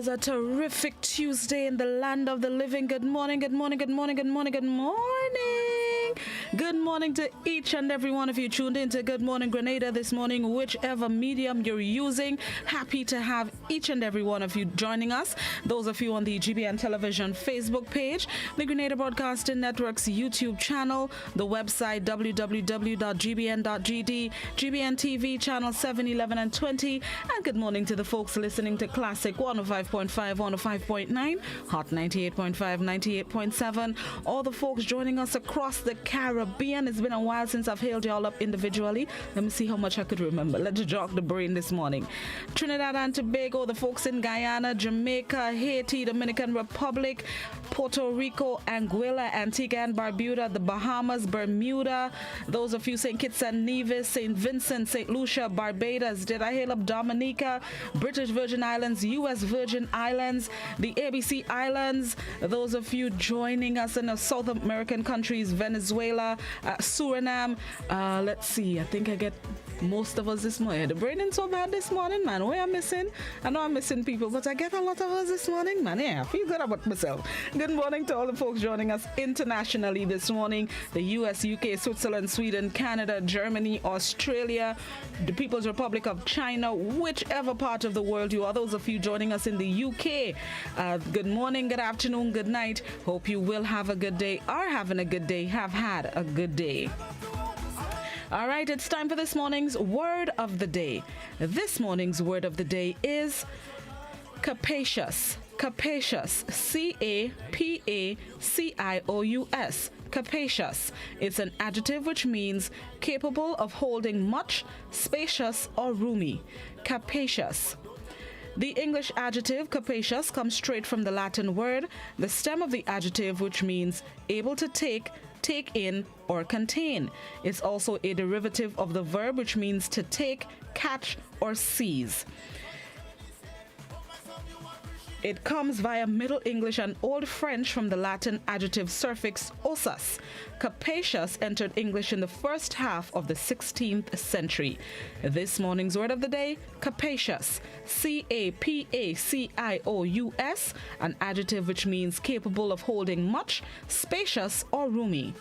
is a terrific Tuesday in the land of the living. Good morning, good morning, good morning, good morning, good morning. Good morning to each and every one of you tuned in to Good Morning Grenada this morning, whichever medium you're using. Happy to have each and every one of you joining us. Those of you on the GBN Television Facebook page, the Grenada Broadcasting Network's YouTube channel, the website www.gbn.gd, GBN TV channel 7, 11 and 20, and good morning to the folks listening to Classic 105.5, 105.9, Hot 98.5, 98.7, all the folks joining us across the Caribbean. It's been a while since I've hailed y'all up individually. Let me see how much I could remember. Let's jog the brain this morning. Trinidad and Tobago, the folks in Guyana, Jamaica, Haiti, Dominican Republic, Puerto Rico, Anguilla, Antigua and Barbuda, the Bahamas, Bermuda, those of you St. Kitts and Nevis, St. Vincent, St. Lucia, Barbados. Did I hail up Dominica, British Virgin Islands, U.S. Virgin Islands, the ABC Islands, those of you joining us in the South American countries, Venezuela, Suriname. Let's see, I think I get most of us this morning. The brain ain't so bad this morning, man. Where I'm missing? I know I'm missing people, but I get a lot of us this morning, man. Yeah, I feel good about myself. Good morning to all the folks joining us internationally this morning. The US, UK, Switzerland, Sweden, Canada, Germany, Australia, the People's Republic of China, whichever part of the world you are. Those of you joining us in the UK, good morning, good afternoon, good night. Hope you will have a good day, are having a good day, have had a good day. All right, it's time for this morning's word of the day. This morning's word of the day is capacious. Capacious. C-A-P-A-C-I-O-U-S. Capacious. It's an adjective which means capable of holding much, spacious, or roomy. Capacious. The English adjective capacious comes straight from the Latin word, the stem of the adjective which means able to take in, or contain. It's also a derivative of the verb which means to take, catch, or seize. It comes via Middle English and Old French from the Latin adjective suffix osas. Capacious entered English in the first half of the 16th century. This morning's word of the day, capacious. C-A-P-A-C-I-O-U-S, an adjective which means capable of holding much, spacious, or roomy.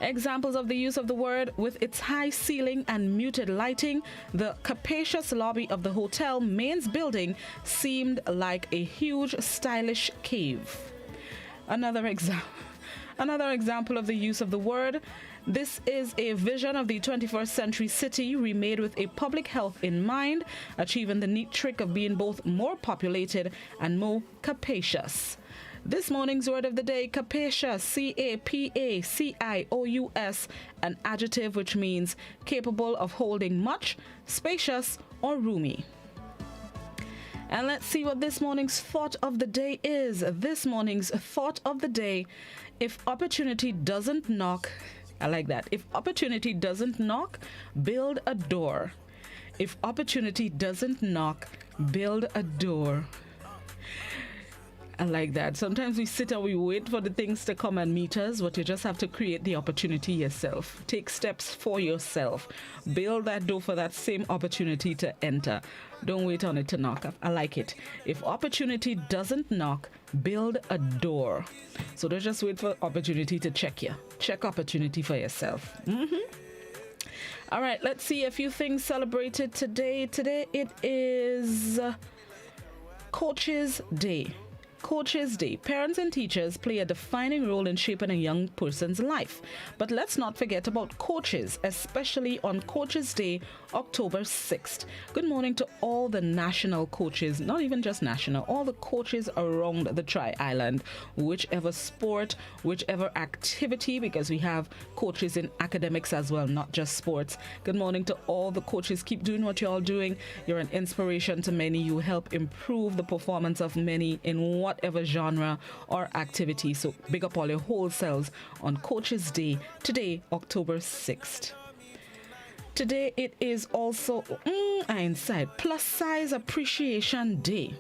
Examples of the use of the word: with its high ceiling and muted lighting, the capacious lobby of the hotel mains building seemed like a huge, stylish cave. Another example of the use of the word: this is a vision of the 21st century city remade with a public health in mind, achieving the neat trick of being both more populated and more capacious. This morning's word of the day, capacious, C-A-P-A-C-I-O-U-S, an adjective which means capable of holding much, spacious, or roomy. And let's see what this morning's thought of the day is. This morning's thought of the day: if opportunity doesn't knock, I like that. If opportunity doesn't knock, build a door. If opportunity doesn't knock, build a door. I like that. Sometimes we sit and we wait for the things to come and meet us, but you just have to create the opportunity yourself. Take steps for yourself. Build that door for that same opportunity to enter. Don't wait on it to knock. I like it. If opportunity doesn't knock, build a door. So don't just wait for opportunity to check you. Check opportunity for yourself. All right, let's see a few things celebrated today. Today it is Coaches Day. Coaches Day. Parents and teachers play a defining role in shaping a young person's life. But let's not forget about coaches, especially on Coaches Day, October 6th. Good morning to all the national coaches, not even just national, all the coaches around the Tri-Island, whichever sport, whichever activity, because we have coaches in academics as well, not just sports. Good morning to all the coaches. Keep doing what you're all doing. You're an inspiration to many. You help improve the performance of many in whatever genre or activity. So big up all your whole selves on Coaches Day today, October 6th. Today it is also Plus Size Appreciation Day.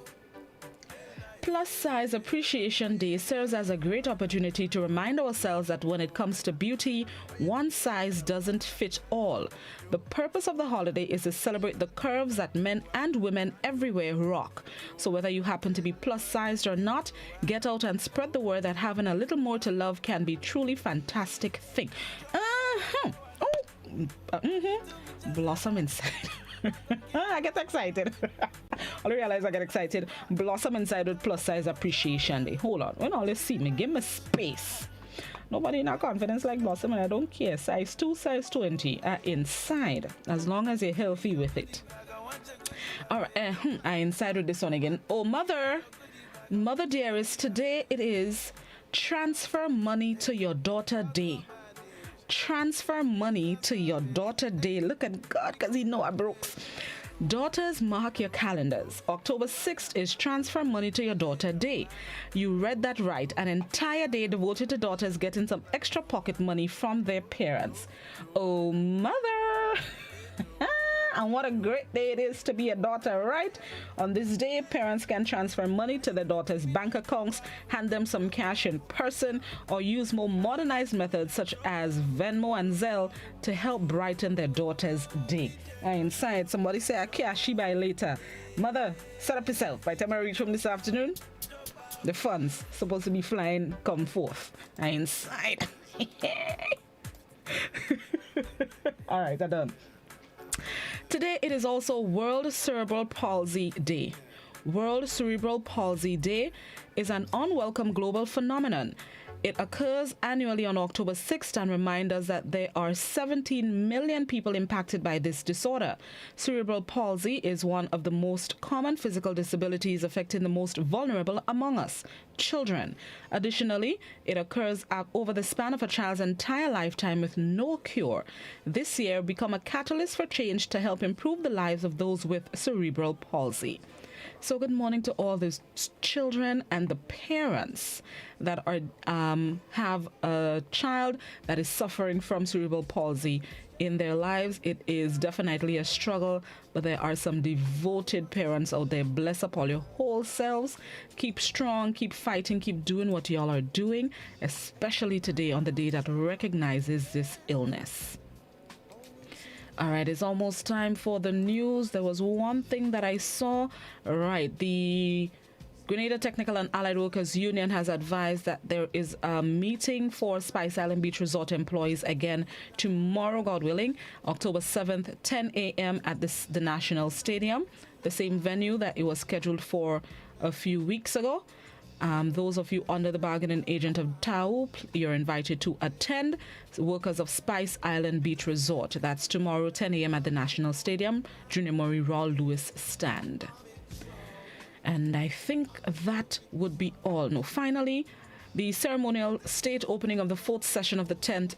Plus Size Appreciation Day serves as a great opportunity to remind ourselves that when it comes to beauty, one size doesn't fit all. The purpose of the holiday is to celebrate the curves that men and women everywhere rock. So whether you happen to be plus sized or not, get out and spread the word that having a little more to love can be truly fantastic thing. Blossom inside. I get excited. I realize I get excited. Blossom inside with Plus Size Appreciation Day. Hold on. When all you see me, give me space. Nobody in our confidence like Blossom, and I don't care. Size 2, size 20 are inside, as long as you're healthy with it. All right, I inside with this one again. Oh, mother dearest, today it is Transfer Money to Your Daughter Day. Transfer money to your daughter day. Look at God, because he know I brooks. Daughters, mark your calendars. October 6th is Transfer Money to Your Daughter Day. You read that right. An entire day devoted to daughters getting some extra pocket money from their parents. Oh, mother! And what a great day it is to be a daughter, right? On this day, parents can transfer money to their daughters' bank accounts, hand them some cash in person, or use more modernized methods such as Venmo and Zelle to help brighten their daughter's day. And inside, somebody say, I cash she buy later. Mother, set up yourself. By the time I reach home this afternoon, the funds supposed to be flying come forth. And inside. All right, I'm done. Today, it is also World Cerebral Palsy Day. World Cerebral Palsy Day is an unwelcome global phenomenon. It occurs annually on October 6th and reminds us that there are 17 million people impacted by this disorder. Cerebral palsy is one of the most common physical disabilities affecting the most vulnerable among us, children. Additionally, it occurs over the span of a child's entire lifetime with no cure. This year, become a catalyst for change to help improve the lives of those with cerebral palsy. So good morning to all those children and the parents that are have a child that is suffering from cerebral palsy in their lives. It is definitely a struggle, but there are some devoted parents out there. Bless up all your whole selves. Keep strong, keep fighting, keep doing what y'all are doing, especially today on the day that recognizes this illness. All right, it's almost time for the news. There was one thing that I saw. Right, the Grenada Technical and Allied Workers Union has advised that there is a meeting for Spice Island Beach Resort employees again tomorrow, God willing, October 7th, 10 a.m. at the National Stadium, the same venue that it was scheduled for a few weeks ago. Those of you under the bargaining agent of TAU, you're invited to attend. Workers of Spice Island Beach Resort. That's tomorrow, 10 a.m. at the National Stadium, Junior Murray Rawl Lewis stand. And I think that would be all. No, finally, the ceremonial state opening of the 4th session of the 10th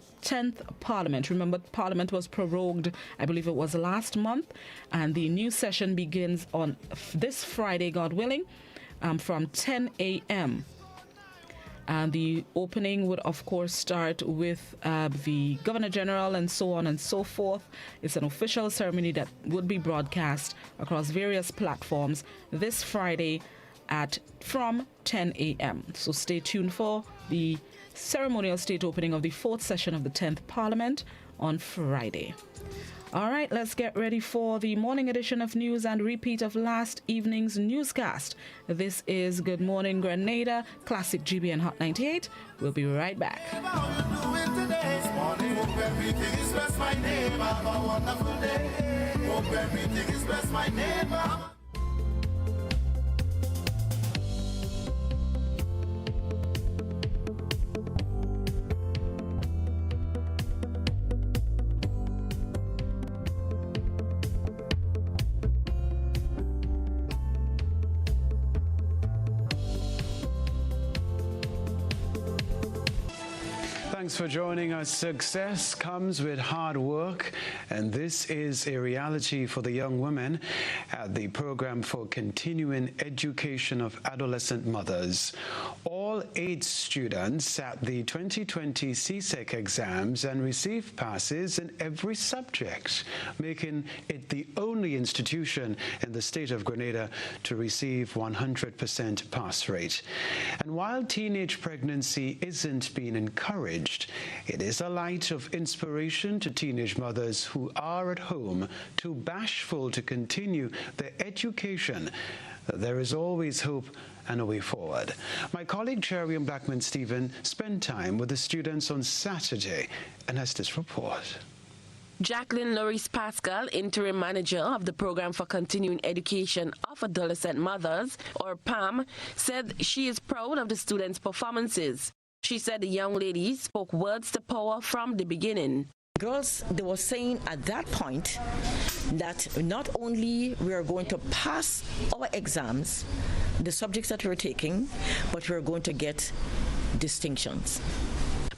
Parliament. Remember, Parliament was prorogued, I believe it was last month, and the new session begins on this Friday, God willing, from 10 a.m. And the opening would, of course, start with the Governor General and so on and so forth. It's an official ceremony that would be broadcast across various platforms this Friday from 10 a.m. So stay tuned for the ceremonial state opening of the 4th session of the 10th Parliament on Friday. All right, let's get ready for the morning edition of news and repeat of last evening's newscast. This is Good Morning Grenada, Classic GBN Hot 98. We'll be right back. Thanks for joining us. Success comes with hard work And this is a reality for the young women at the Program for Continuing Education of Adolescent Mothers. All 8 students sat the 2020 CSEC exams and received passes in every subject, making it the only institution in the state of Grenada to receive 100% pass rate. And while teenage pregnancy isn't being encouraged, it is a light of inspiration to teenage mothers who are at home too bashful to continue their education. There is always hope and a way forward. My colleague Cherry Blackman-Stephen spent time with the students on Saturday and has this report. Jacqueline Loris Pascal, interim manager of the Program for Continuing Education of Adolescent Mothers, or PAM, said she is proud of the students' performances. She said the young ladies spoke words to power from the beginning. Girls, they were saying at that point that not only we are going to pass our exams, the subjects that we're taking, but we're going to get distinctions.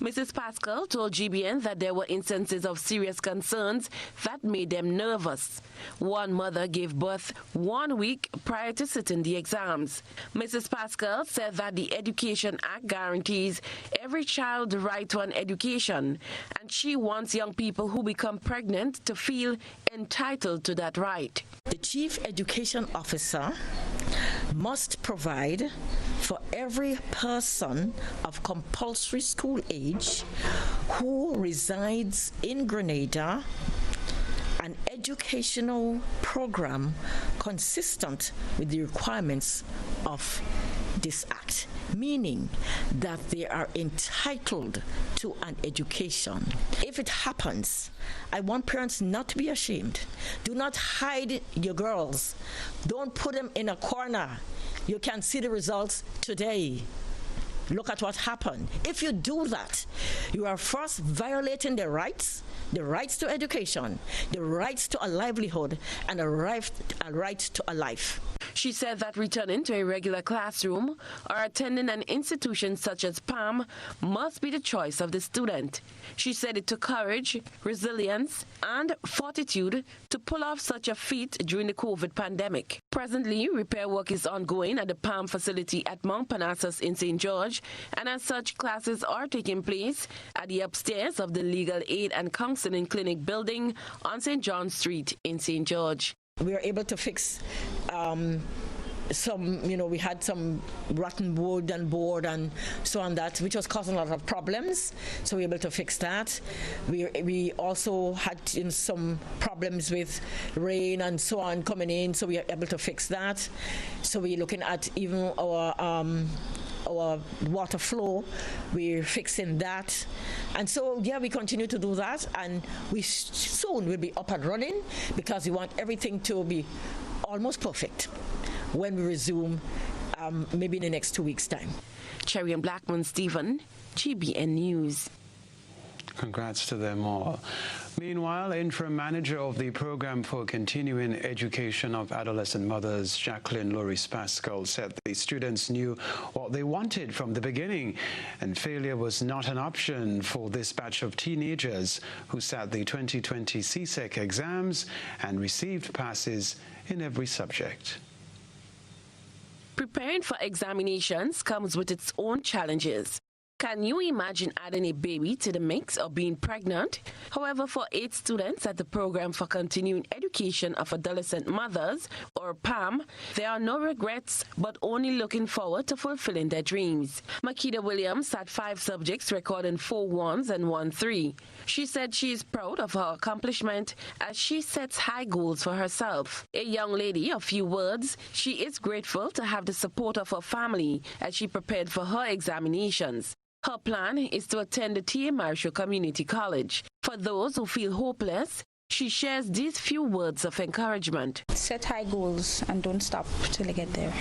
Mrs. Pascal told GBN that there were instances of serious concerns that made them nervous. One mother gave birth 1 week prior to sitting the exams. Mrs. Pascal said that the Education Act guarantees every child the right to an education, and she wants young people who become pregnant to feel entitled to that right. The Chief Education Officer must provide for every person of compulsory school age who resides in Grenada an educational program consistent with the requirements of this act, meaning that they are entitled to an education. If it happens, I want parents not to be ashamed. Do not hide your girls. Don't put them in a corner. You can see the results today. Look at what happened. If you do that, you are first violating their rights to education, the rights to a livelihood, and a right to a life. She said that returning to a regular classroom or attending an institution such as PAM must be the choice of the student. She said it took courage, resilience, and fortitude to pull off such a feat during the COVID pandemic. Presently, repair work is ongoing at the PAM facility at Mount Parnassus in St. George, and as such, classes are taking place at the upstairs of the Legal Aid and Counseling Clinic building on St. John Street in St. George. We were able to fix we had some rotten wood and board and so on that, which was causing a lot of problems. So we were able to fix that. We also had some problems with rain and so on coming in, so we were able to fix that. So we're looking at even our water flow, we're fixing that. And so, yeah, we continue to do that, and we soon will be up and running because we want everything to be almost perfect when we resume, maybe in the next 2 weeks' time. Cherry Blackman-Stephen, GBN News. Congrats to them all. Meanwhile, interim manager of the Program for Continuing Education of Adolescent Mothers, Jacqueline Loris Pascal, said the students knew what they wanted from the beginning, and failure was not an option for this batch of teenagers who sat the 2020 CSEC exams and received passes in every subject. Preparing for examinations comes with its own challenges. Can you imagine adding a baby to the mix or being pregnant? However, for 8 students at the Program for Continuing Education of Adolescent Mothers, or PAM, there are no regrets, but only looking forward to fulfilling their dreams. Makeda Williams sat 5 subjects, recording 4 1s and 1 3. She said she is proud of her accomplishment as she sets high goals for herself. A young lady of few words, she is grateful to have the support of her family as she prepared for her examinations. Her plan is to attend the T.A. Marshall Community College. For those who feel hopeless, she shares these few words of encouragement. Set high goals and don't stop till you get there.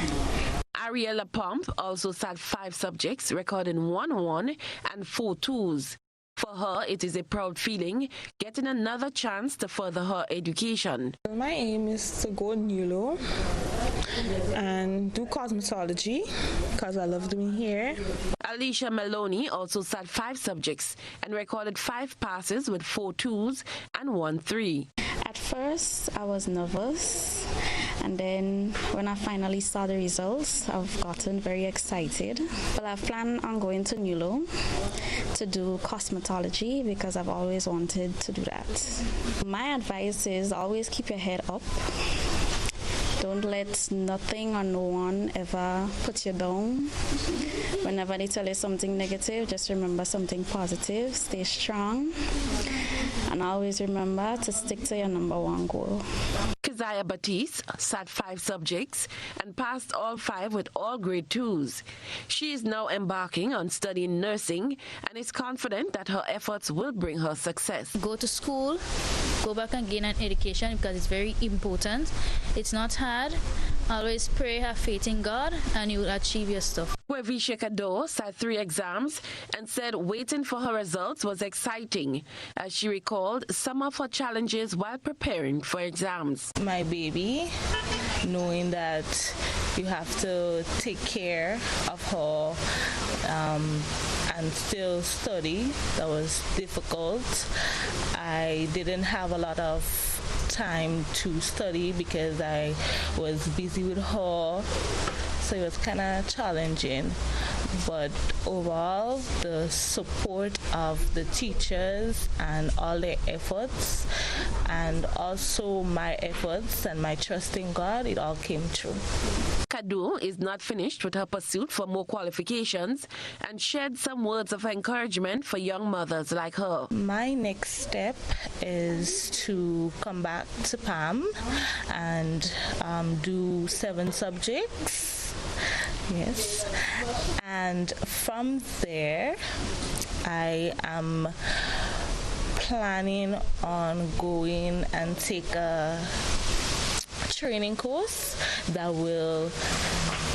Ariella Pomp also sat 5 subjects, recording 1 1 and 4 2s. For her, it is a proud feeling, getting another chance to further her education. My aim is to go NULO and do cosmetology because I love doing hair. Alicia Maloney also sat 5 subjects and recorded 5 passes with 4 2s and 1 3. At first, I was nervous, and then when I finally saw the results, I've gotten very excited. But I plan on going to NULO to do cosmetology because I've always wanted to do that. My advice is always keep your head up. Don't let nothing or no one ever put you down. Whenever they tell you something negative, just remember something positive. Stay strong. And always remember to stick to your number 1 goal. Keziah Batiste sat 5 subjects and passed all 5 with all grade 2s. She is now embarking on studying nursing and is confident that her efforts will bring her success. Go to school, go back and gain an education because it's very important. It's not hard. Always pray, have faith in God, and you will achieve your stuff. Wevisha Kado sat 3 exams and said waiting for her results was exciting as she recalled some of her challenges while preparing for exams. My baby, knowing that you have to take care of her and still study, that was difficult. I didn't have a lot of time to study because I was busy with her, so it was kind of challenging. But overall, the support of the teachers and all their efforts, and also my efforts and my trust in God, it all came true. Kadu is not finished with her pursuit for more qualifications and shared some words of encouragement for young mothers like her. My next step is to come back to PAM and do 7 subjects. Yes. And from there, I am planning on going and take a training course that will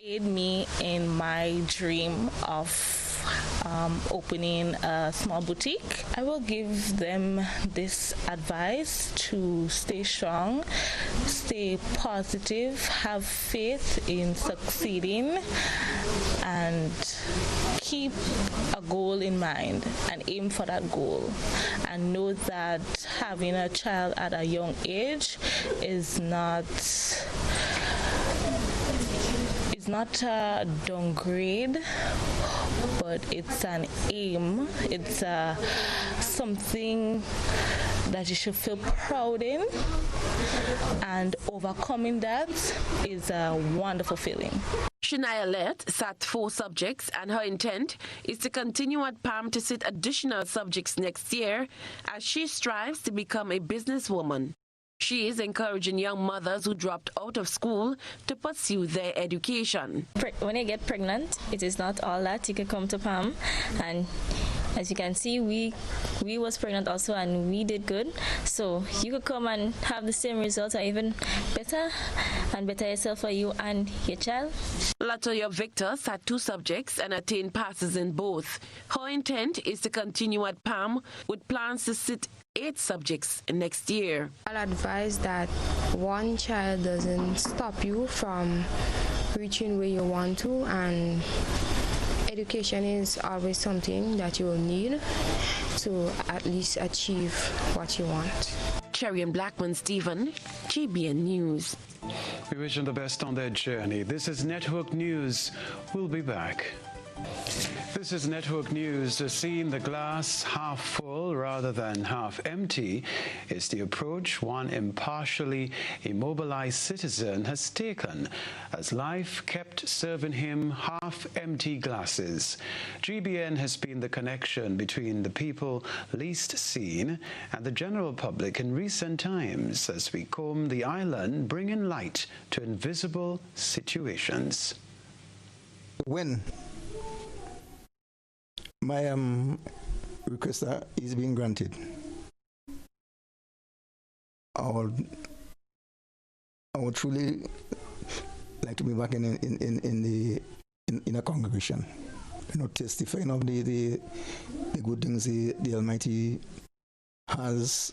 aid me in my dream of opening a small boutique. I will give them this advice to stay strong, stay positive, have faith in succeeding, and keep a goal in mind and aim for that goal, and know that having a child at a young age is not a downgrade, but it's an aim. It's something that you should feel proud in, and overcoming that is a wonderful feeling. Shania Lett sat 4 subjects, and her intent is to continue at PAM to sit additional subjects next year as she strives to become a businesswoman. She is encouraging young mothers who dropped out of school to pursue their education. When you get pregnant, it is not all that. You can come to PAM, and as you can see, we was pregnant also, and we did good. So you could come and have the same results, or even better, and better yourself for you and your child. Latoya Victor sat 2 subjects and attained passes in both. Her intent is to continue at PAM with plans to sit 8 subjects next year. I'll advise that one child doesn't stop you from reaching where you want to, and education is always something that you will need to at least achieve what you want. Cherian Blackman Stephen, GBN News. We wish them the best on their journey. This is Network News. We'll be back. This is Network News. Seeing the glass half full rather than half empty is the approach one impartially immobilized citizen has taken as life kept serving him half-empty glasses. GBN has been the connection between the people least seen and the general public in recent times as we comb the island, bringing light to invisible situations. When my request is being granted, I would truly like to be back in a congregation, testifying of the good things the Almighty has,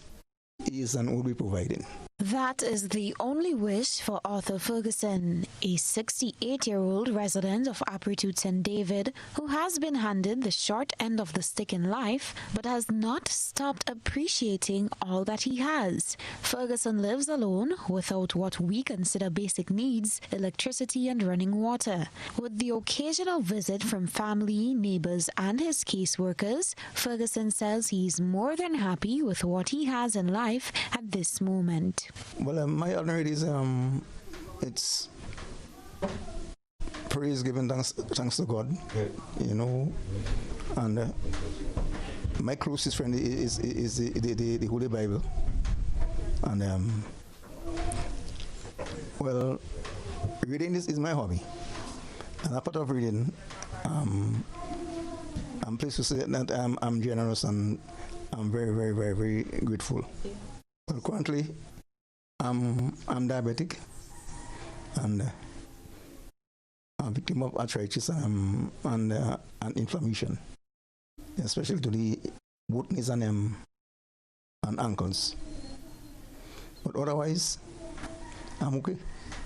is, and will be providing. That is the only wish for Arthur Ferguson, a 68-year-old resident of Apretu St. David who has been handed the short end of the stick in life but has not stopped appreciating all that he has. Ferguson lives alone without what we consider basic needs, electricity and running water. With the occasional visit from family, neighbors and his caseworkers, Ferguson says he's more than happy with what he has in life at this moment. Well, my ordinary is it's praise, giving thanks to God, you know, and my closest friend is the Holy Bible, and well, reading is my hobby, and a part of reading, I'm pleased to say that I'm generous and I'm very, very, very, very grateful. Well, currently, I'm diabetic and I'm a victim of arthritis and inflammation, especially to the both knees and ankles. But otherwise, I'm okay.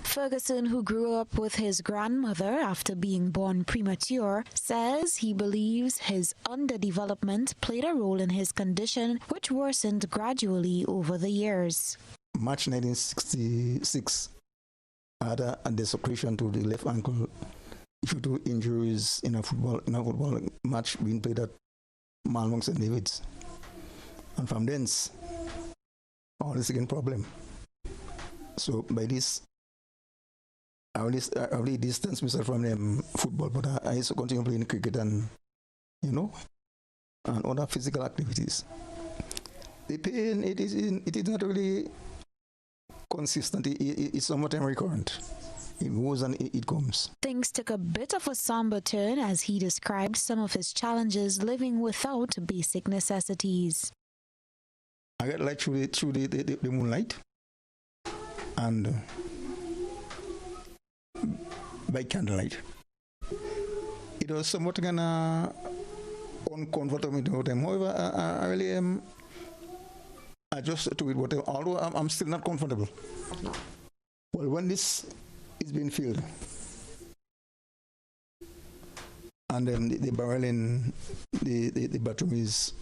Ferguson, who grew up with his grandmother after being born premature, says he believes his underdevelopment played a role in his condition, which worsened gradually over the years. March 1966, I had a dislocation to the left ankle due to injuries in a football match being played at Morning St. David's. And from thence, all this again problem. So by this, I only distanced myself from football, but I used to continue playing cricket and, you know, and other physical activities. The pain, it is not really consistent. It's somewhat recurrent. It goes and it comes. Things took a bit of a somber turn as he described some of his challenges living without basic necessities. I got light through the moonlight and by candlelight. It was somewhat kind of uncomfortable to them. However, I really adjusted to it, although I'm still not comfortable. Well, when this is being filled, and then the barrel in the bathroom is,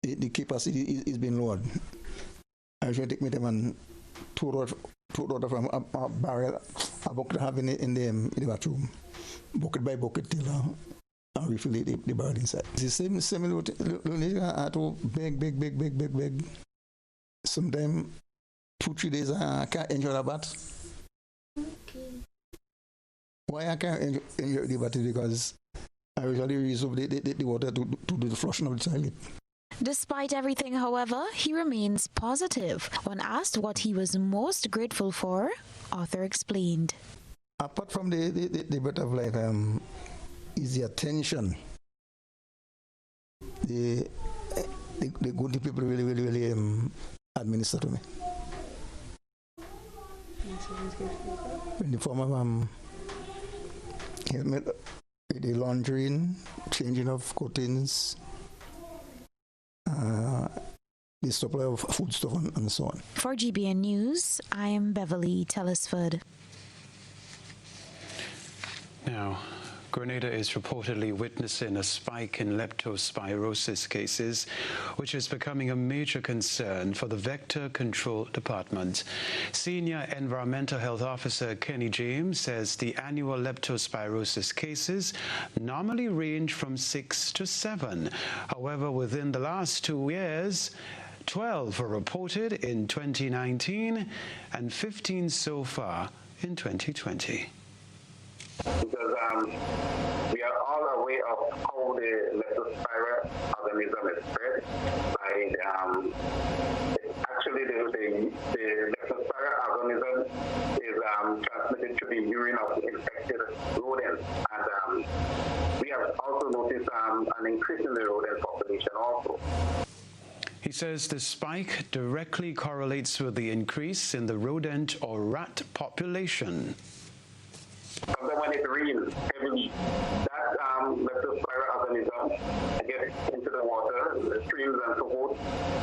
the capacity is being lowered, I should take me them and two out from a barrel, a bucket I have in the bathroom, bucket by bucket till I refill the barrel inside. It's the same I had to beg. Sometimes 2-3 days I can't enjoy the bath. Okay. Why I can't enjoy the bath is because I usually reserve the water to do the flushing of the toilet. Despite everything, however, he remains positive. When asked what he was most grateful for, Arthur explained. Apart from the breath of life, is the attention. The good people really administer to me. In the form of the laundering, changing of curtains, the supply of food stuff and so on. For GBN News, I am Beverly Telesford. Now, Grenada is reportedly witnessing a spike in leptospirosis cases, which is becoming a major concern for the Vector Control Department. Senior Environmental Health Officer Kenny James says the annual leptospirosis cases normally range from 6 to 7. However, within the last 2 years, 12 were reported in 2019 and 15 so far in 2020. Because we are all aware of how the leptospira organism is spread by actually the leptospira organism is transmitted through the urine of infected rodents, and we have also noticed an increase in the rodent population also. He says the spike directly correlates with the increase in the rodent or rat population. Sometimes when it rains heavily, that leptospira organism get into the water, the streams and so forth.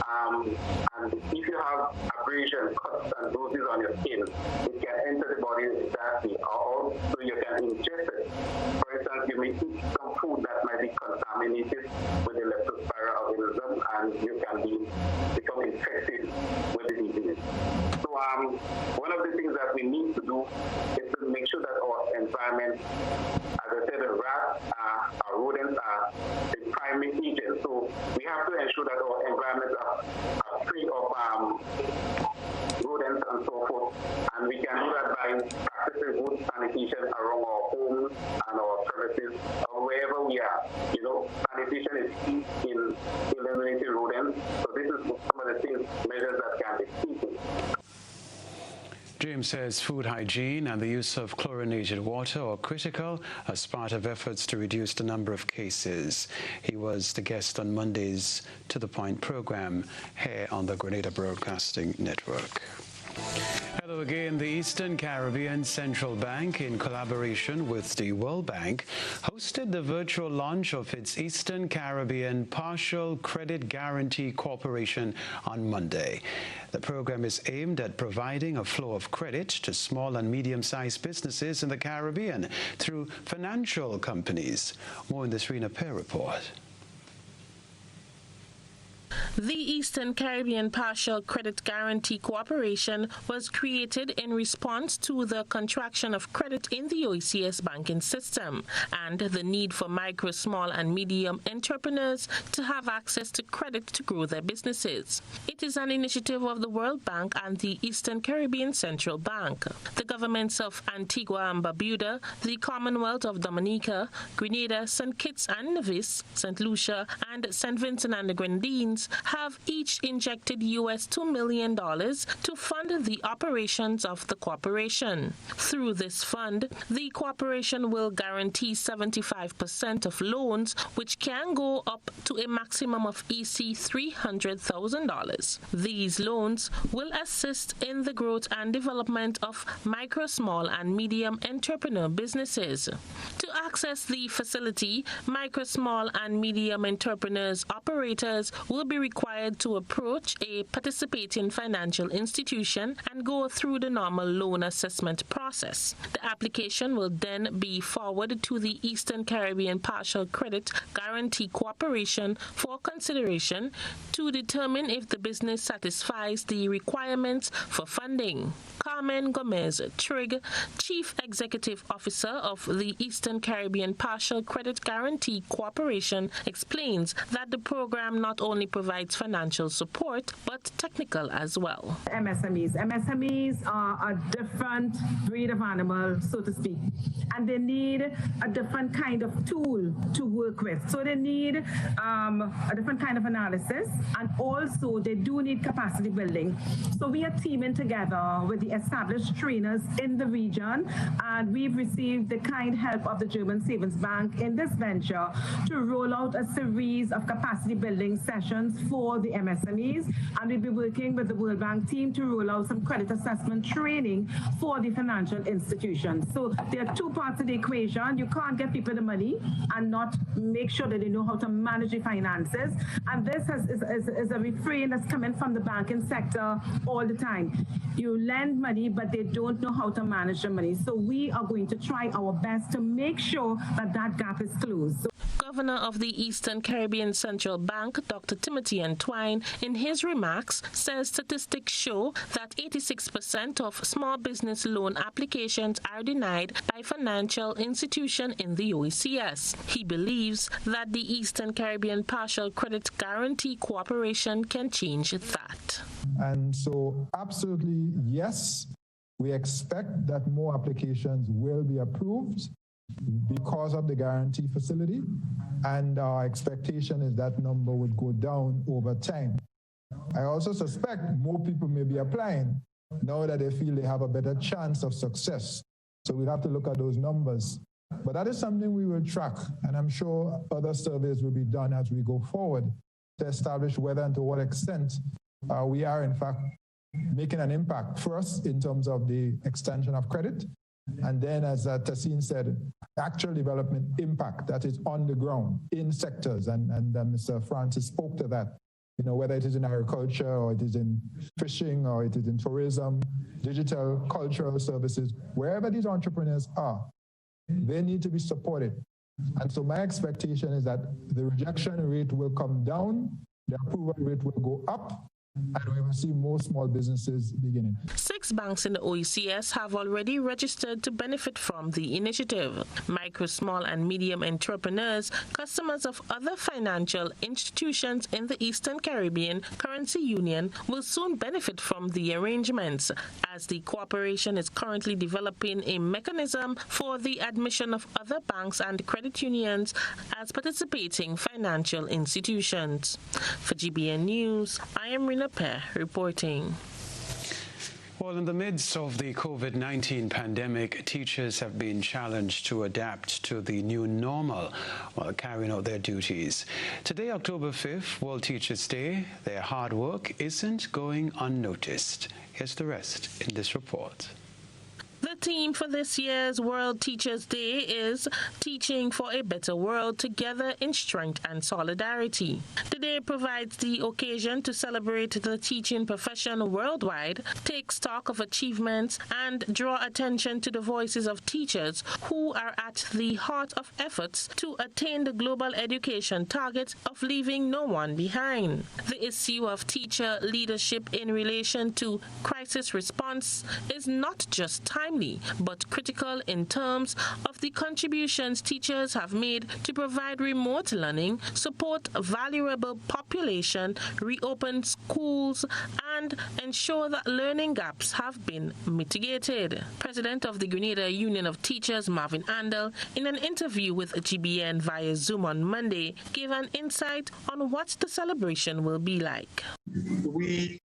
And if you have abrasion, cuts and bruises on your skin, it can enter the body directly, or also you can ingest it. For instance, you may eat some food that might be contaminated with the leptospira organism, and you can become infected with the disease. So one of the things that we need to do is to make sure that our environment, as I said, the rats, our rodents are the primary agent. So we have to ensure that our environments are free of rodents and so forth. And we can do that by practicing good sanitation around our homes and our premises, or wherever we are. You know, sanitation is key in eliminating rodents. So this is some of the measures that can be taken. James says food hygiene and the use of chlorinated water are critical as part of efforts to reduce the number of cases. He was the guest on Monday's To The Point program here on the Grenada Broadcasting Network. Hello again. The Eastern Caribbean Central Bank, in collaboration with the World Bank, hosted the virtual launch of its Eastern Caribbean Partial Credit Guarantee Corporation on Monday. The program is aimed at providing a flow of credit to small and medium-sized businesses in the Caribbean through financial companies. More in this Rena Pear report. The Eastern Caribbean Partial Credit Guarantee Corporation was created in response to the contraction of credit in the OECS banking system and the need for micro, small and medium entrepreneurs to have access to credit to grow their businesses. It is an initiative of the World Bank and the Eastern Caribbean Central Bank. The governments of Antigua and Barbuda, the Commonwealth of Dominica, Grenada, St. Kitts and Nevis, St. Lucia and St. Vincent and the Grenadines have each injected US $2 million to fund the operations of the corporation. Through this fund, the corporation will guarantee 75% of loans, which can go up to a maximum of EC $300,000. These loans will assist in the growth and development of micro, small and medium entrepreneur businesses. To access the facility, micro, small and medium entrepreneurs operators will be required to approach a participating financial institution and go through the normal loan assessment process. The application will then be forwarded to the Eastern Caribbean Partial Credit Guarantee Corporation for consideration to determine if the business satisfies the requirements for funding. Carmen Gomez Trigg, Chief Executive Officer of the Eastern Caribbean Partial Credit Guarantee Corporation, explains that the program not only provides financial support but technical as well. MSMEs are a different breed of animal, so to speak, and they need a different kind of tool to work with. So they need a different kind of analysis, and also they do need capacity building. So we are teaming together with the established trainers in the region, and we've received the kind help of the German Savings Bank in this venture to roll out a series of capacity building sessions for the MSMEs, and we'll be working with the World Bank team to roll out some credit assessment training for the financial institutions. So there are two parts of the equation. You can't get people the money and not make sure that they know how to manage the finances, and this is a refrain that's coming from the banking sector all the time. You lend money, but they don't know how to manage the money. So we are going to try our best to make sure that that gap is closed. Governor of the Eastern Caribbean Central Bank, Dr. Timothy Entwine, in his remarks, says statistics show that 86% of small business loan applications are denied by financial institutions in the OECS. He believes that the Eastern Caribbean Partial Credit Guarantee Corporation can change that. And so, absolutely, yes, we expect that more applications will be approved because of the guarantee facility, and our expectation is that number would go down over time. I also suspect more people may be applying now that they feel they have a better chance of success. So we'll have to look at those numbers. But that is something we will track, and I'm sure other surveys will be done as we go forward to establish whether and to what extent we are in fact making an impact, first in terms of the extension of credit, And then, as Tassin said, actual development impact that is on the ground in sectors. And Mr. Francis spoke to that, whether it is in agriculture or it is in fishing or it is in tourism, digital, cultural services, wherever these entrepreneurs are, they need to be supported. And so my expectation is that the rejection rate will come down, the approval rate will go up, and we will see more small businesses beginning. 6 banks in the OECS have already registered to benefit from the initiative. Micro, small and medium entrepreneurs, customers of other financial institutions in the Eastern Caribbean Currency Union will soon benefit from the arrangements, as the cooperation is currently developing a mechanism for the admission of other banks and credit unions as participating financial institutions. For GBN News, I am Rina Pair reporting. Well, in the midst of the COVID-19 pandemic, teachers have been challenged to adapt to the new normal while carrying out their duties. Today, October 5th, World Teachers' Day, their hard work isn't going unnoticed. Here's the rest in this report. The theme for this year's World Teachers' Day is Teaching for a Better World, Together in Strength and Solidarity. The day provides the occasion to celebrate the teaching profession worldwide, take stock of achievements, and draw attention to the voices of teachers who are at the heart of efforts to attain the global education target of leaving no one behind. The issue of teacher leadership in relation to crisis response is not just timely, but critical in terms of the contributions teachers have made to provide remote learning, support vulnerable population, reopen schools, and ensure that learning gaps have been mitigated. President of the Grenada Union of Teachers, Marvin Andel, in an interview with GBN via Zoom on Monday, gave an insight on what the celebration will be like. We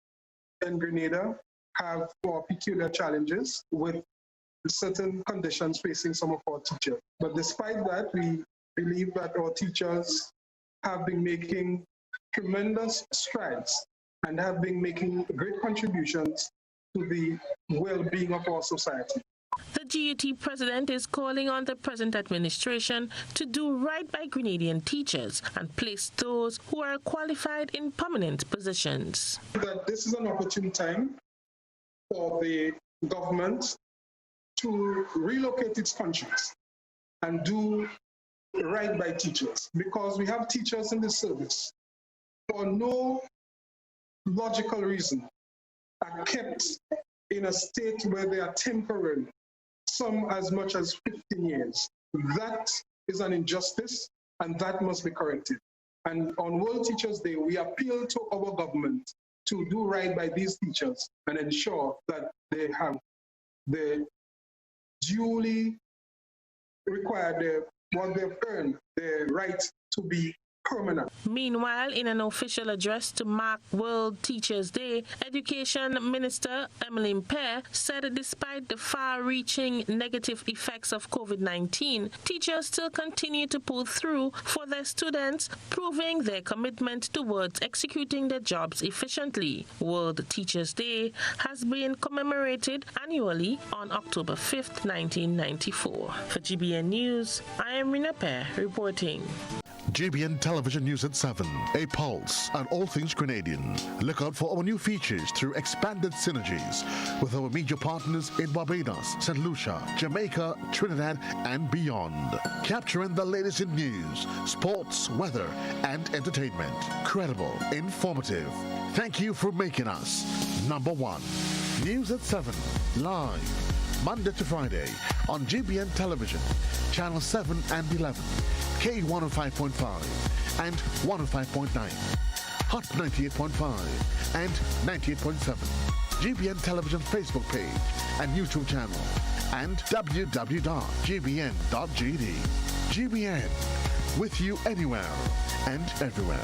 in Grenada have our peculiar challenges with certain conditions facing some of our teachers. But despite that, we believe that our teachers have been making tremendous strides and have been making great contributions to the well-being of our society. The GUT president is calling on the present administration to do right by Grenadian teachers and place those who are qualified in permanent positions. That this is an opportune time for the government to relocate its contracts and do right by teachers, because we have teachers in the service for no logical reason are kept in a state where they are temporary, some as much as 15 years. That is an injustice, and that must be corrected. And on World Teachers' Day, we appeal to our government to do right by these teachers and ensure that they have the duly required, what they've earned, the right to be permanent. Meanwhile, in an official address to mark World Teachers' Day, Education Minister Emmeline Pear said that despite the far-reaching negative effects of COVID-19, teachers still continue to pull through for their students, proving their commitment towards executing their jobs efficiently. World Teachers' Day has been commemorated annually on October 5th, 1994. For GBN News, I am Rina Pear reporting. GBN Television News at 7, a pulse on all things Grenadian. Look out for our new features through expanded synergies with our media partners in Barbados, St. Lucia, Jamaica, Trinidad, and beyond. Capturing the latest in news, sports, weather, and entertainment. Credible, informative. Thank you for making us number one. News at 7, live, Monday to Friday on GBN Television, Channel 7 and 11. K105.5 and 105.9, Hot 98.5 and 98.7, GBN Television Facebook page and YouTube channel, and www.gbn.gd. GBN, with you anywhere and everywhere.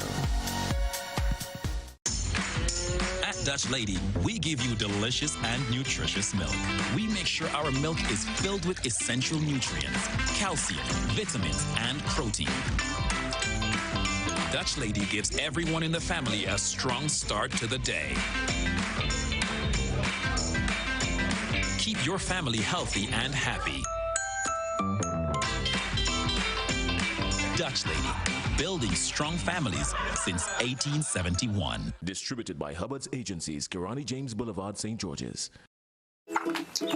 At Dutch Lady, we give you delicious and nutritious milk. We make sure our milk is filled with essential nutrients, calcium, vitamins, and protein. Dutch Lady gives everyone in the family a strong start to the day. Keep your family healthy and happy. Dutch Lady, building strong families since 1871. Distributed by Hubbard's Agencies, Kirani James Boulevard, St. George's.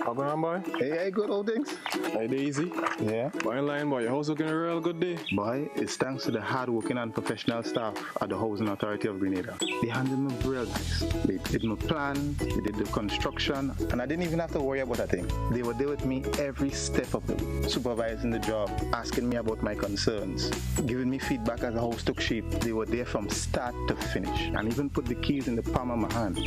How going on, boy? Hey, good old things. Hey, Daisy. Yeah. Boy, in line, boy. Your house looking a real good day. Boy, it's thanks to the hard-working and professional staff at the Housing Authority of Grenada. They handled me real nice. They did my plan, they did the construction, and I didn't even have to worry about a thing. They were there with me every step of it, supervising the job, asking me about my concerns, giving me feedback as the house took shape. They were there from start to finish, and even put the keys in the palm of my hand.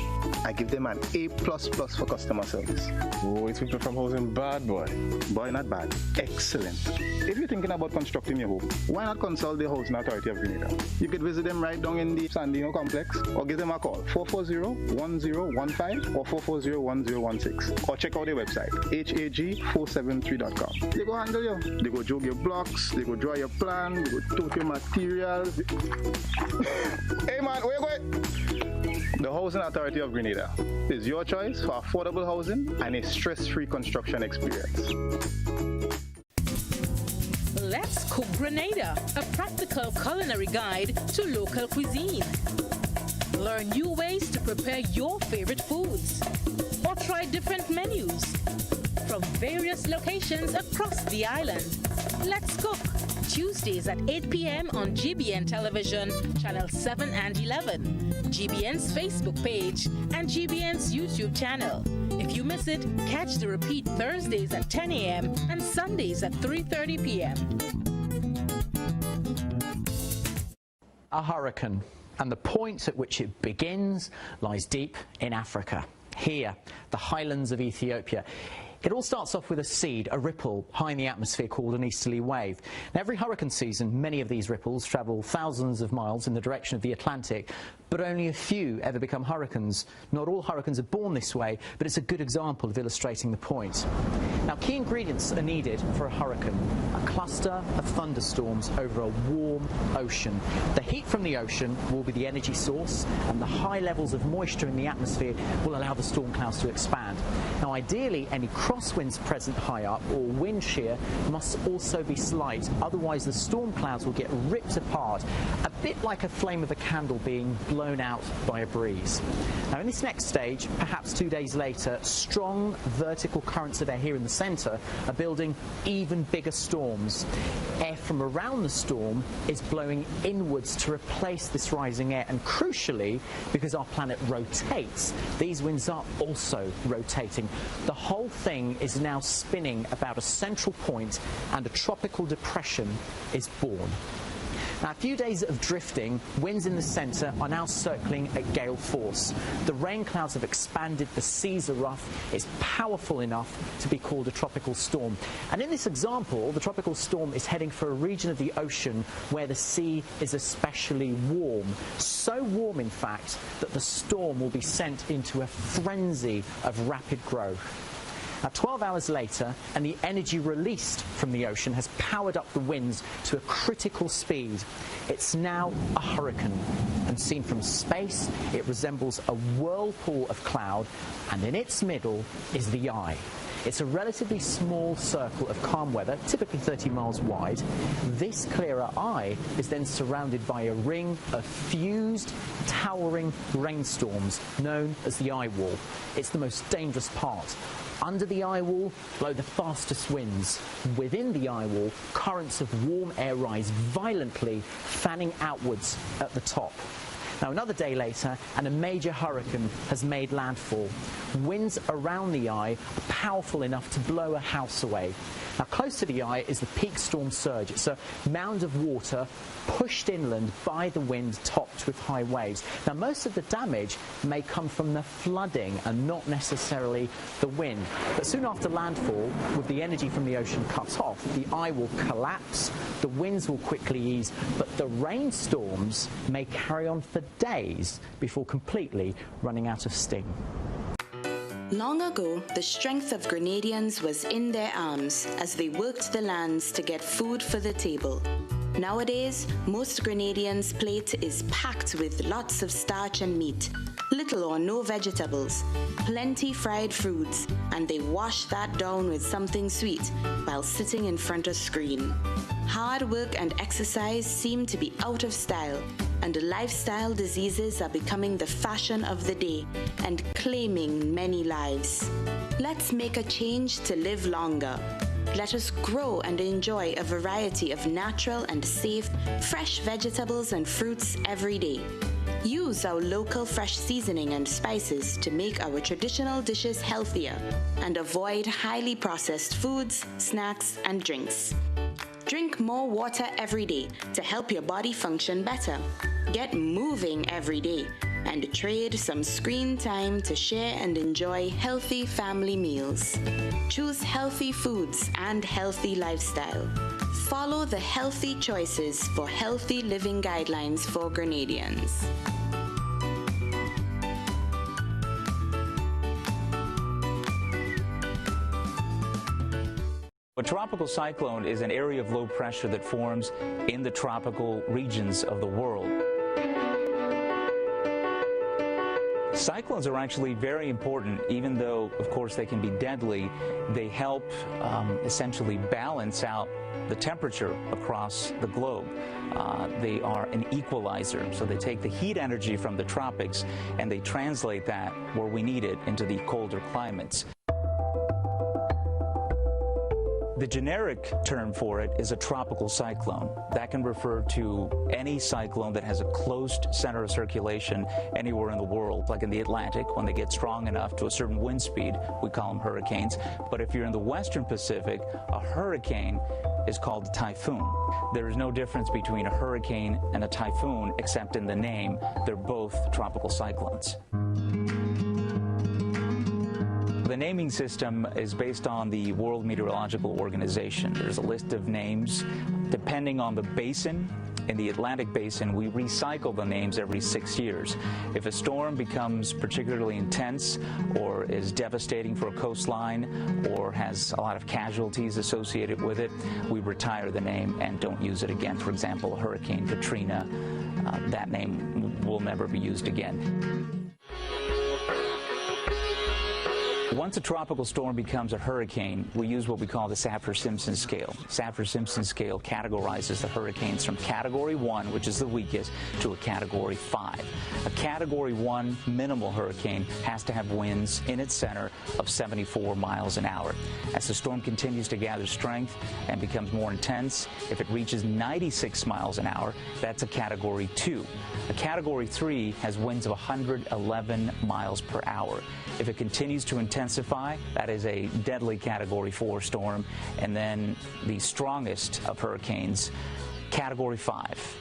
I give them an A++ for customer service. Oh, it's people from housing bad, boy. Boy, not bad. Excellent. If you're thinking about constructing your home, why not consult the Housing Authority of Grenada? You could visit them right down in the Sandino complex, or give them a call, 440-1015 or 440-1016. Or check out their website, hag473.com. They go handle you. They go jog your blocks, they go draw your plan, they go tote your materials. Hey man, where you going? The Housing Authority of Grenada is your choice for affordable housing and a stress-free construction experience. Let's Cook Grenada, a practical culinary guide to local cuisine. Learn new ways to prepare your favorite foods or try different menus from various locations across the island. Let's Cook, Tuesdays at 8 p.m. on GBN Television, Channel 7 and 11, GBN's Facebook page, and GBN's YouTube channel. If you miss it, catch the repeat Thursdays at 10 a.m. and Sundays at 3:30 p.m. A hurricane, and the point at which it begins lies deep in Africa. Here, the highlands of Ethiopia. It all starts off with a seed, a ripple high in the atmosphere called an easterly wave. Now, every hurricane season, many of these ripples travel thousands of miles in the direction of the Atlantic, but only a few ever become hurricanes. Not all hurricanes are born this way, but it's a good example of illustrating the point. Now, key ingredients are needed for a hurricane: a cluster of thunderstorms over a warm ocean. The heat from the ocean will be the energy source, and the high levels of moisture in the atmosphere will allow the storm clouds to expand. Now, ideally, any crosswinds present high up or wind shear must also be slight, otherwise the storm clouds will get ripped apart, a bit like a flame of a candle being blown out by a breeze. Now, in this next stage, perhaps 2 days later, strong vertical currents of air here in the centre are building even bigger storms. Air from around the storm is blowing inwards to replace this rising air, and crucially, because our planet rotates, these winds are also rotating. The whole thing is now spinning about a central point, and a tropical depression is born. Now, a few days of drifting, winds in the centre are now circling at gale force. The rain clouds have expanded, the seas are rough, it's powerful enough to be called a tropical storm. And in this example, the tropical storm is heading for a region of the ocean where the sea is especially warm. So warm, in fact, that the storm will be sent into a frenzy of rapid growth. Now, 12 hours later, and the energy released from the ocean has powered up the winds to a critical speed. It's now a hurricane, and seen from space, it resembles a whirlpool of cloud, and in its middle is the eye. It's a relatively small circle of calm weather, typically 30 miles wide. This clearer eye is then surrounded by a ring of fused, towering rainstorms known as the eye wall. It's the most dangerous part. Under the eye wall blow the fastest winds. Within the eye wall, currents of warm air rise violently, fanning outwards at the top. Now, another day later, and a major hurricane has made landfall. Winds around the eye are powerful enough to blow a house away. Now, close to the eye is the peak storm surge. It's a mound of water pushed inland by the wind, topped with high waves. Now, most of the damage may come from the flooding and not necessarily the wind. But soon after landfall, with the energy from the ocean cut off, the eye will collapse, the winds will quickly ease, but the rainstorms may carry on for days before completely running out of steam. Long ago, the strength of Grenadians was in their arms as they worked the lands to get food for the table. Nowadays, most Grenadians' plate is packed with lots of starch and meat, little or no vegetables, plenty fried foods, and they wash that down with something sweet while sitting in front of screen. Hard work and exercise seem to be out of style, and lifestyle diseases are becoming the fashion of the day and claiming many lives. Let's make a change to live longer. Let us grow and enjoy a variety of natural and safe, fresh vegetables and fruits every day. Use our local fresh seasoning and spices to make our traditional dishes healthier and avoid highly processed foods, snacks, and drinks. Drink more water every day to help your body function better. Get moving every day and trade some screen time to share and enjoy healthy family meals. Choose healthy foods and healthy lifestyle. Follow the healthy choices for healthy living guidelines for Grenadians. A tropical cyclone is an area of low pressure that forms in the tropical regions of the world. Cyclones are actually very important, even though, of course, they can be deadly. They help essentially balance out the temperature across the globe. They are an equalizer, so they take the heat energy from the tropics and they translate that where we need it into the colder climates. The generic term for it is a tropical cyclone. That can refer to any cyclone that has a closed center of circulation anywhere in the world, like in the Atlantic. When they get strong enough to a certain wind speed, we call them hurricanes. But if you're in the Western Pacific, a hurricane is called a typhoon. There is no difference between a hurricane and a typhoon except in the name. They're both tropical cyclones. The naming system is based on the World Meteorological Organization. There's a list of names depending on the basin. In the Atlantic Basin, we recycle the names every 6 years. If a storm becomes particularly intense or is devastating for a coastline or has a lot of casualties associated with it, we retire the name and don't use it again. For example, Hurricane Katrina, that name will never be used again. Once a tropical storm becomes a hurricane, we use what we call the Saffir-Simpson scale. Saffir-Simpson scale categorizes the hurricanes from Category 1, which is the weakest, to a Category 5. A Category 1 minimal hurricane has to have winds in its center of 74 miles an hour. As the storm continues to gather strength and becomes more intense, if it reaches 96 miles an hour, that's a Category 2. A Category 3 has winds of 111 miles per hour. If it continues to intensify, that is a deadly Category 4 storm. And then the strongest of hurricanes, Category 5.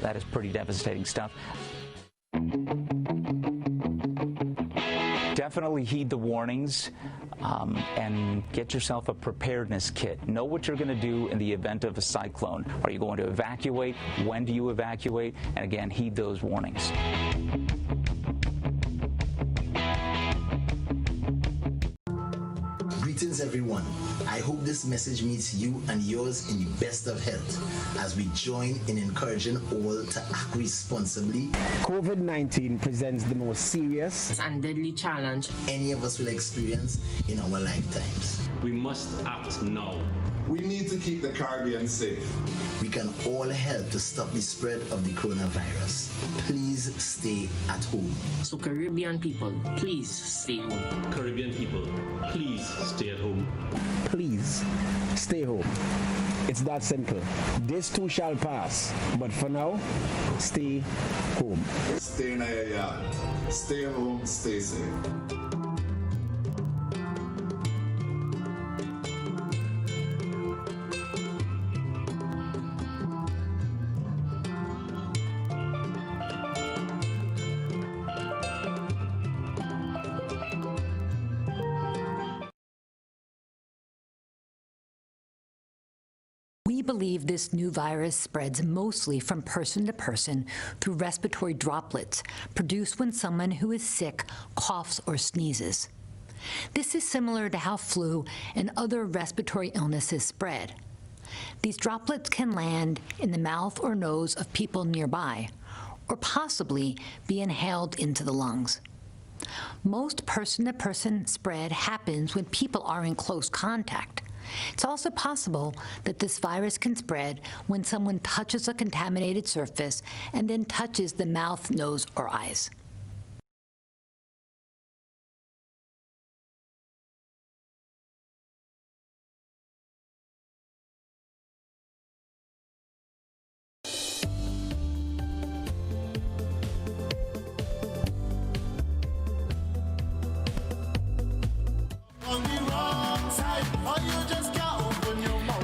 That is pretty devastating stuff. Definitely heed the warnings and get yourself a preparedness kit. Know what you're going to do in the event of a cyclone. Are you going to evacuate? When do you evacuate? And again, heed those warnings. Greetings, everyone. I hope this message meets you and yours in the best of health as we join in encouraging all to act responsibly. COVID-19 presents the most serious and deadly challenge any of us will experience in our lifetimes. We must act now. We need to keep the Caribbean safe. We can all help to stop the spread of the coronavirus. Please stay at home. So Caribbean people, please stay home. Caribbean people, please stay at home. Please stay home. It's that simple. This too shall pass. But for now, stay home. Stay in your yard. Stay home, stay safe. We believe this new virus spreads mostly from person to person through respiratory droplets produced when someone who is sick coughs or sneezes. This is similar to how flu and other respiratory illnesses spread. These droplets can land in the mouth or nose of people nearby, or possibly be inhaled into the lungs. Most person-to-person spread happens when people are in close contact. It's also possible that this virus can spread when someone touches a contaminated surface and then touches the mouth, nose, or eyes.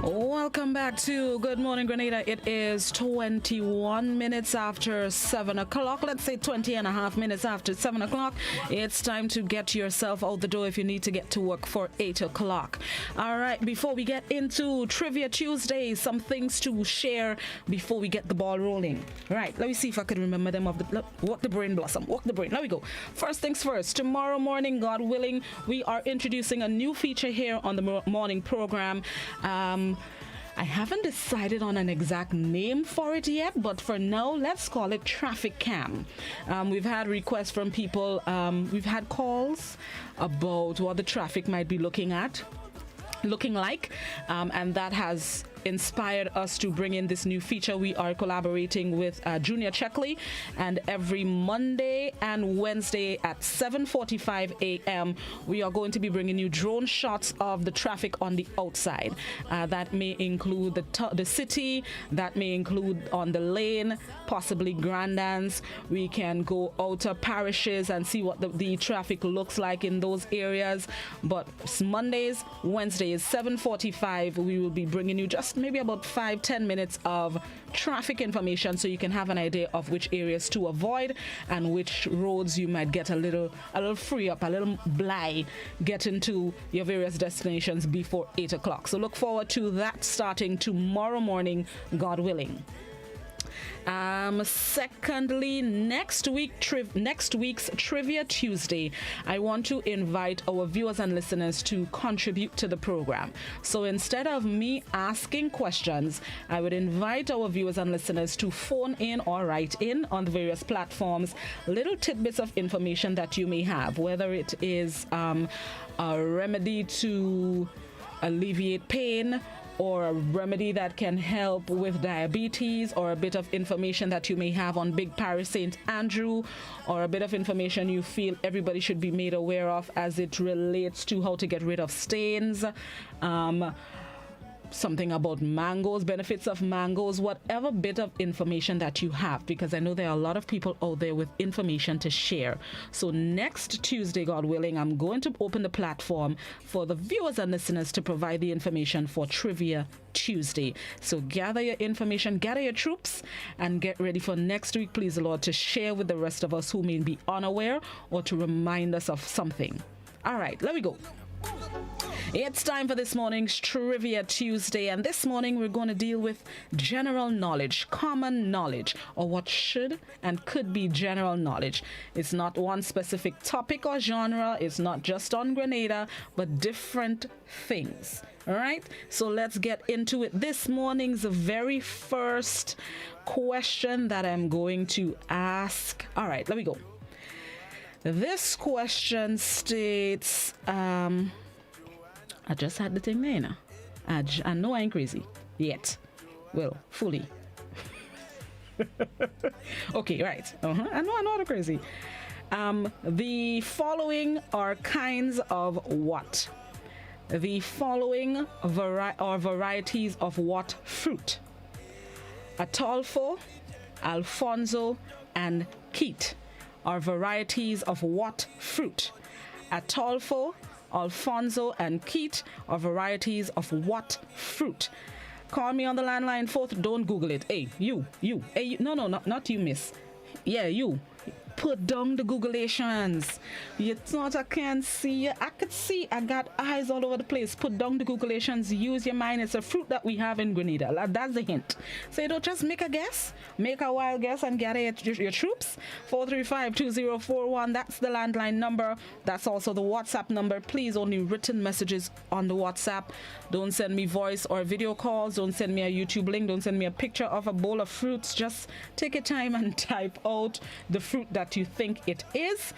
Welcome back to Good Morning Grenada. It is 21 minutes after 7 o'clock. Let's say 20 and a half minutes after 7 o'clock. It's time to get yourself out the door if you need to get to work for 8 o'clock. All right, before we get into Trivia Tuesday, some things to share before we get the ball rolling. All right, let me see if I can remember them of the walk the brain blossom. Walk the brain. There we go. First things first, tomorrow morning, God willing, we are introducing a new feature here on the morning program. I haven't decided on an exact name for it yet, but for now, let's call it Traffic Cam. We've had requests from people, we've had calls about what the traffic might be looking like, and that has inspired us to bring in this new feature. We are collaborating with Junior Checkley, and every Monday and Wednesday at 7:45 a.m. we are going to be bringing you drone shots of the traffic on the outside. That may include the city, that may include on the lane, possibly Grandans. We can go outer parishes and see what the traffic looks like in those areas. But Mondays, Wednesdays, 7:45, we will be bringing you just maybe about 5-10 minutes of traffic information so you can have an idea of which areas to avoid and which roads you might get a little free up, a little blithe getting to your various destinations before 8 o'clock. So look forward to that starting tomorrow morning, God willing. Secondly, next week's Trivia Tuesday, I want to invite our viewers and listeners to contribute to the program. So instead of me asking questions, I would invite our viewers and listeners to phone in or write in on the various platforms, little tidbits of information that you may have, whether it is a remedy to alleviate pain, or a remedy that can help with diabetes, or a bit of information that you may have on Big Paris St. Andrew, or a bit of information you feel everybody should be made aware of as it relates to how to get rid of stains, something about mangoes, benefits of mangoes, whatever bit of information that you have, because I know there are a lot of people out there with information to share. So next Tuesday, God willing, I'm going to open the platform for the viewers and listeners to provide the information for Trivia Tuesday. So gather your information, gather your troops, and get ready for next week, please the Lord, to share with the rest of us who may be unaware or to remind us of something. All right, let me go. It's time for this morning's Trivia Tuesday, and this morning we're going to deal with general knowledge, common knowledge, or what should and could be general knowledge. It's not one specific topic or genre, it's not just on Grenada, but different things. All right, so let's get into it. This morning's very first question that I'm going to ask. All right, let me go. This question states, I just had the thing there now. I know I ain't crazy yet. Well, fully. Okay, right. I know I'm crazy. The following are kinds of what? The following are varieties of what fruit? Atolfo, Alfonso, and Keat are varieties of what fruit? Atolfo, Alfonso, and Keat are varieties of what fruit? Call me on the landline 4th. Don't Google it. Hey, you. Hey, you. No, not you, miss. Yeah, you. Put down the Googleations. You thought I can't see you? I could see. I got eyes all over the place. Put down the Googleations. Use your mind. It's a fruit that we have in Grenada. That's the hint. So you don't just make a guess. Make a wild guess and gather your troops. 435-2041. That's the landline number. That's also the WhatsApp number. Please, only written messages on the WhatsApp. Don't send me voice or video calls. Don't send me a YouTube link. Don't send me a picture of a bowl of fruits. Just take your time and type out the fruit that you think it is.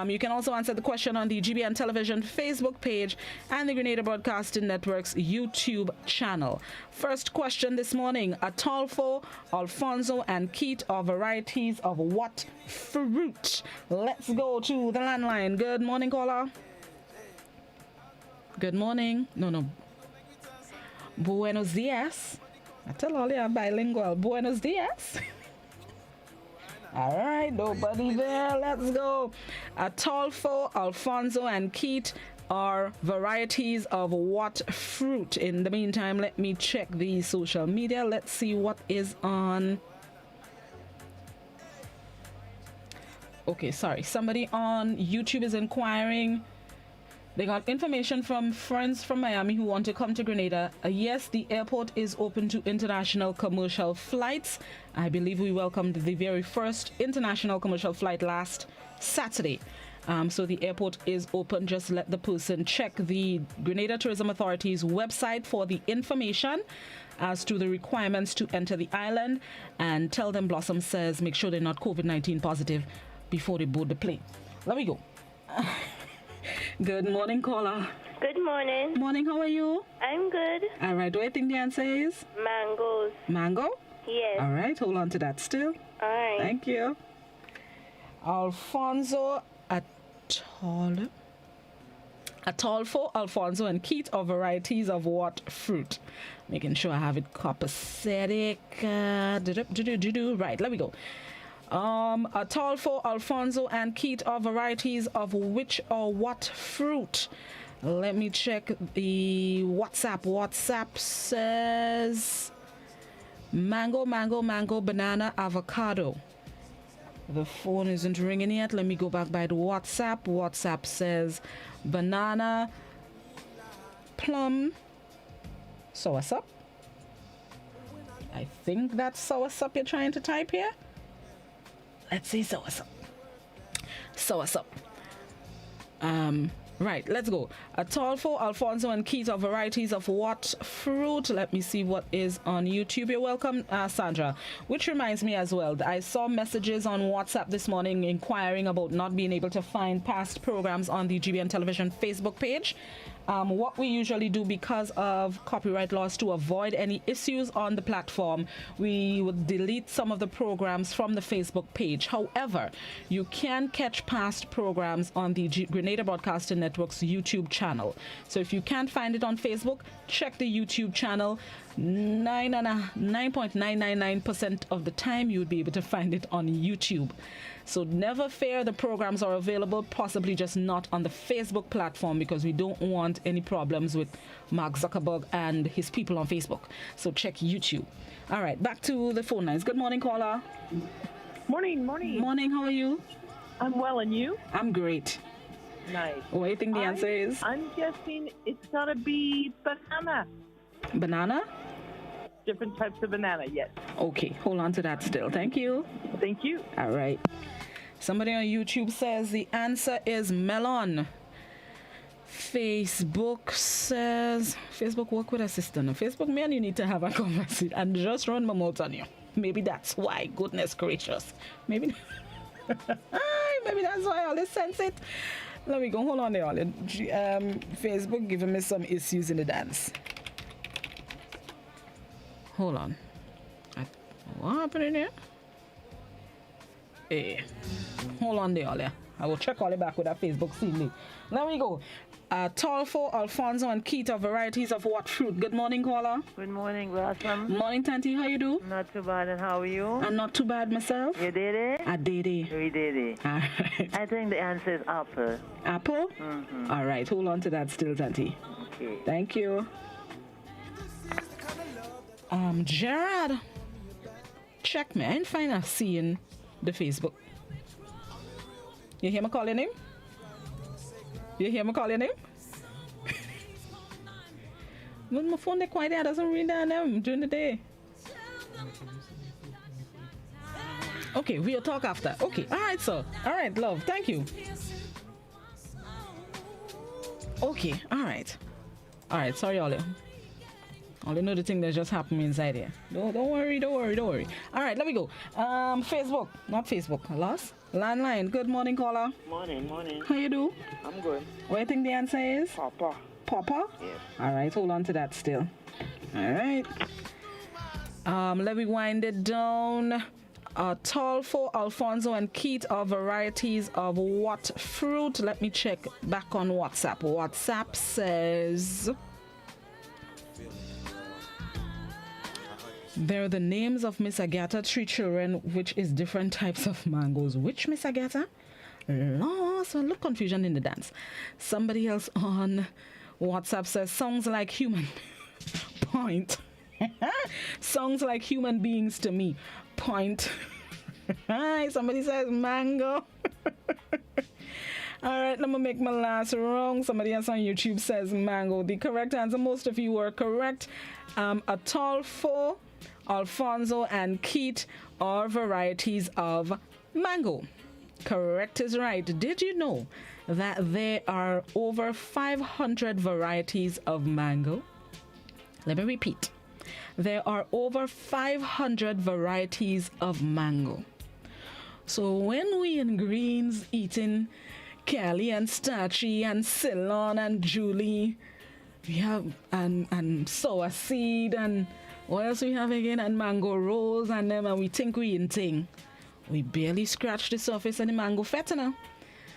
You can also answer the question on the GBN Television Facebook page and the Grenada Broadcasting Network's YouTube channel. First question this morning: Atolfo, Alfonso, and Keat are varieties of what fruit? Let's go to the landline. Good morning, caller. Good morning. No. Buenos dias. I tell all you I'm bilingual. Buenos dias. All right, nobody there. Let's go. Atolfo, Alfonso, and Keat are varieties of what fruit? In the meantime, let me check the social media. Let's see what is on. Okay, sorry. Somebody on YouTube is inquiring. They got information from friends from Miami who want to come to Grenada. Yes, the airport is open to international commercial flights. I believe we welcomed the very first international commercial flight last Saturday. So the airport is open. Just let the person check the Grenada Tourism Authority's website for the information as to the requirements to enter the island, and tell them Blossom says make sure they're not COVID-19 positive before they board the plane. Let me go. Good morning, caller. Good morning. Morning, how are you? I'm good. All right, do I think the answer is? Mangoes. Mango? Yes. All right, hold on to that still. All right. Thank you. Alfonso, Atolfo, Alfonso, and Keat are varieties of what fruit? Making sure I have it copacetic. Right, let me go. Atolfo, Alfonso, and Keat are varieties of which or what fruit? Let me check the WhatsApp. WhatsApp says mango, banana, avocado. The phone isn't ringing yet. Let me go back by the WhatsApp. WhatsApp says banana, plum, soursop. I think that's soursop you're trying to type here. Let's see soursop. Right, let's go. Atolfo, Alfonso, and Keat are varieties of what fruit? Let me see what is on YouTube. You're welcome, Sandra. Which reminds me as well, I saw messages on WhatsApp this morning inquiring about not being able to find past programs on the GBN Television Facebook page. What we usually do, because of copyright laws, to avoid any issues on the platform, we would delete some of the programs from the Facebook page. However, you can catch past programs on the Grenada Broadcasting Network's YouTube channel. So if you can't find it on Facebook, check the YouTube channel. 9.999% of the time you would be able to find it on YouTube. So never fear, the programs are available, possibly just not on the Facebook platform, because we don't want any problems with Mark Zuckerberg and his people on Facebook. So check YouTube. All right, back to the phone lines. Good morning, caller. Morning. Morning, how are you? I'm well, and you? I'm great. Nice. What do you think the answer is? I'm guessing it's gotta be banana. Banana? Different types of banana, yes. Okay, hold on to that still. Thank you. Thank you. All right. Somebody on YouTube says the answer is melon. Facebook says, Facebook work with a system. Facebook, man, you need to have a conversation and just run my mouth on you. Maybe that's why, goodness gracious. Maybe that's why all this sense it. Let me go, hold on there, all. Facebook giving me some issues in the dance. Hold on. What happened in here? Hey. Hold on there, all. I will check all it back with that Facebook CD. There we go. Atolfo, Alfonso, and Keat are varieties of what fruit? Good morning, caller. Good morning, Blossom. Morning, Tanti. How you do? Not too bad, and how are you? I'm not too bad myself. You did it? I did it. We did it. All right. I think the answer is apple. Apple? Mm-hmm. All right. Hold on to that still, Tanti. Okay. Thank you. Gerard. Check me. I ain't find a C in the Facebook. You hear me call your name? You hear me call your name? But my phone is quiet there, doesn't ring down them during the day. Okay, we'll talk after. Okay, all right, sir. All right, love. Thank you. Okay, all right. All right, sorry, Ollie. Only know the thing that just happened inside here. Don't worry. All right, let me go. Facebook, not Facebook. Lost? Landline. Good morning, caller. Morning. How you do? I'm good. What do you think the answer is? Papa. Yes. All right, hold on to that still. All right. Let me wind it down. Tolfo, Alfonso, and Keith are varieties of what fruit? Let me check back on WhatsApp. WhatsApp says they're the names of Miss Agatha, 3 children, which is different types of mangoes. Which Miss Agatha? Lost. Well, look, confusion in the dance. Somebody else on WhatsApp says songs like human. Point. Songs like human beings to me. Point. Somebody says mango. All right, let me make my last wrong. Somebody else on YouTube says mango. The correct answer, most of you were correct. Atolfo, Alfonso, and Keith are varieties of mango. Correct is right. Did you know that there are over 500 varieties of mango? Let me repeat. There are over 500 varieties of mango. So when we in Greens eating Kelly and Starchy and Ceylon and Julie, we have and sour seed and what else we have again, and mango rolls and them, and we think we in thing. We barely scratch the surface of the mango feta now.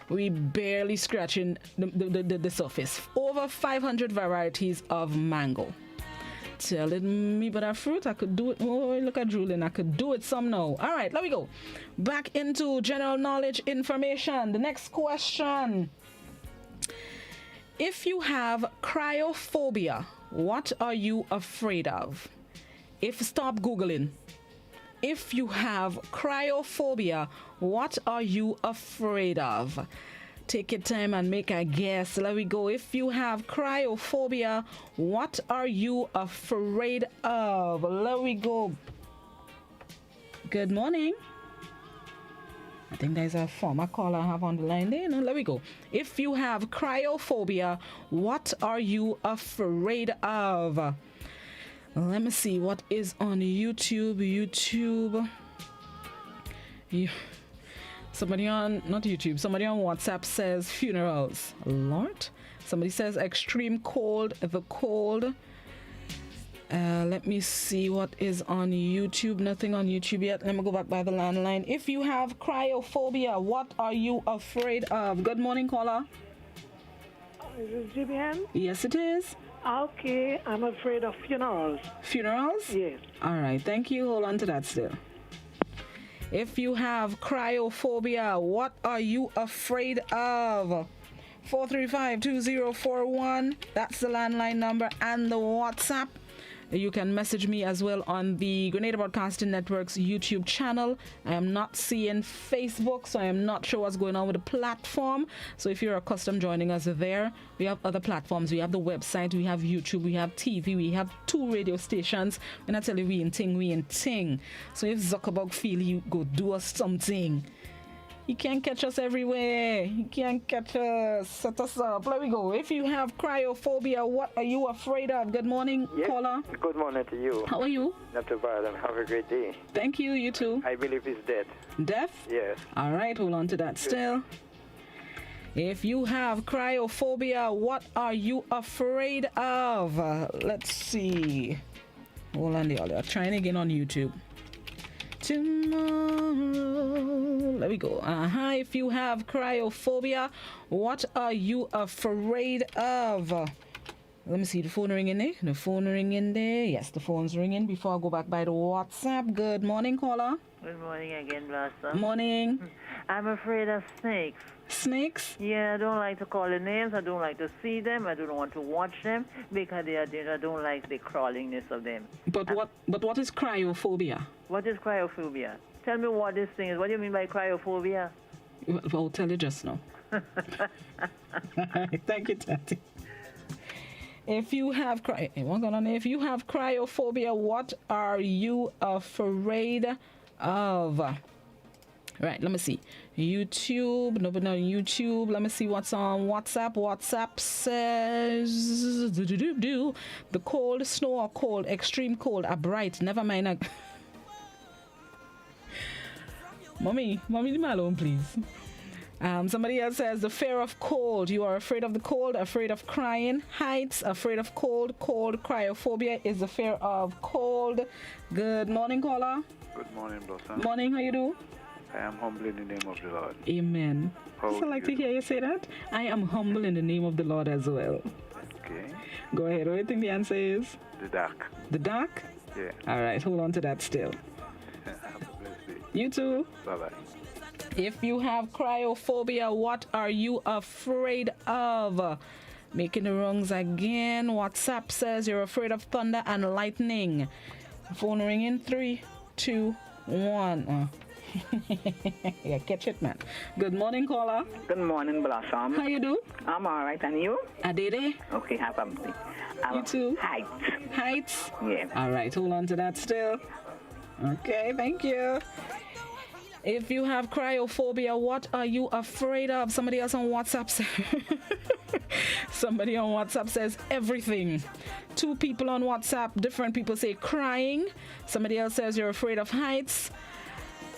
We barely scratching the surface. Over 500 varieties of mango. Telling me about that fruit, I could do it. Oh, look at Julian, I could do it some now. All right, let me go back into general knowledge information. The next question: if you have cryophobia, what are you afraid of? Stop Googling. If you have cryophobia, what are you afraid of? Take your time and make a guess. Let me go. If you have cryophobia, what are you afraid of? Let me go. Good morning. I think there's a former caller I have on the line there. No, let me go. If you have cryophobia, what are you afraid of? Let me see what is on YouTube. Somebody on, not YouTube, somebody on WhatsApp says funerals. Lord. Somebody says extreme cold, the cold. Let me see what is on YouTube. Nothing on YouTube yet. Let me go back by the landline. If you have cryophobia, what are you afraid of? Good morning, caller. Is this GBN? Yes, it is. Okay, I'm afraid of funerals. Funerals? Yes. All right, thank you. Hold on to that still. If you have cryophobia, what are you afraid of? 435-2041. That's the landline number and the WhatsApp. You can message me as well on the Grenada Broadcasting Network's YouTube channel. I am not seeing Facebook, so I am not sure what's going on with the platform. So if you're accustomed joining us there, we have other platforms. We have the website, we have YouTube, we have TV, we have 2 radio stations. When I tell you we in ting. So if Zuckerberg feel he go do us something, he can't catch us everywhere. He can't catch us. Set us up. Let me go. If you have cryophobia, what are you afraid of? Good morning, caller. Good morning to you. How are you? Not too bad. Have a great day. Thank you. You too. I believe it's death. Death? Yes. All right. Hold on to that still. If you have cryophobia, what are you afraid of? Let's see. Hold on, I'm trying again on YouTube. Tomorrow. Let me go. If you have cryophobia, what are you afraid of? Let me see the phone ringing there. The phone ringing there. Yes, the phone's ringing. Before I go back by the WhatsApp. Good morning, caller. Good morning again, Blossom. Morning. I'm afraid of snakes. Snakes? Yeah, I don't like to call the names. I don't like to see them. I don't want to watch them because I don't like the crawlingness of them. But what is cryophobia? What is cryophobia? Tell me what this thing is. What do you mean by cryophobia? I'll tell you just now. Thank you, Tati. If you have cryophobia, what are you afraid of? Right, let me see. YouTube, no, but not YouTube. Let me see what's on WhatsApp. WhatsApp says the cold, snow or cold, extreme cold, are bright. Never mind. Mommy, leave me alone, please. Somebody else says the fear of cold. You are afraid of the cold, afraid of crying. Heights, afraid of cold. Cold, cryophobia is the fear of cold. Good morning, caller. Good morning, Blossom. Morning, how you do? I am humble in the name of the Lord. Amen. I like to hear you say that. I am humble in the name of the Lord as well. Okay. Go ahead. What do you think the answer is? The dark. The dark? Yeah. All right. Hold on to that still. Have a blessed day. You too. Bye-bye. If you have cryophobia, what are you afraid of? Making the wrongs again. WhatsApp says you're afraid of thunder and lightning. Phone ringing. 3, 2, 1. Yeah, catch it, man. Good morning, caller. Good morning, Blossom. How you do? I'm all right, and you? Adede? Okay, have something. You too? Heights. Heights? Yeah. All right, hold on to that still. Okay, thank you. If you have cryophobia, what are you afraid of? Somebody else on WhatsApp Somebody on WhatsApp says everything. 2 people on WhatsApp, different people say crying. Somebody else says you're afraid of heights.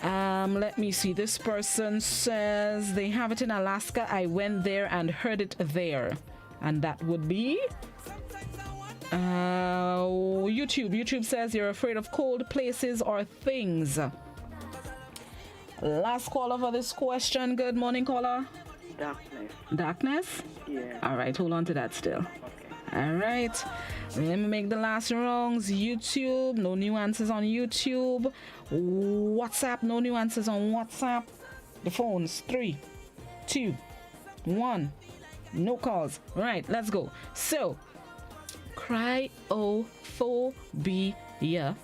Let me see. This person says they have it in Alaska. I went there and heard it there. And that would be YouTube. YouTube says you're afraid of cold places or things. Last caller for this question. Good morning, caller. Darkness. Darkness? Yeah. All right, hold on to that still. Okay. All right. Let me make the last wrongs. YouTube, no new answers on YouTube. WhatsApp, no new answers on WhatsApp. The phones, 3, 2, 1. No calls. Right, let's go. So, cryophobia.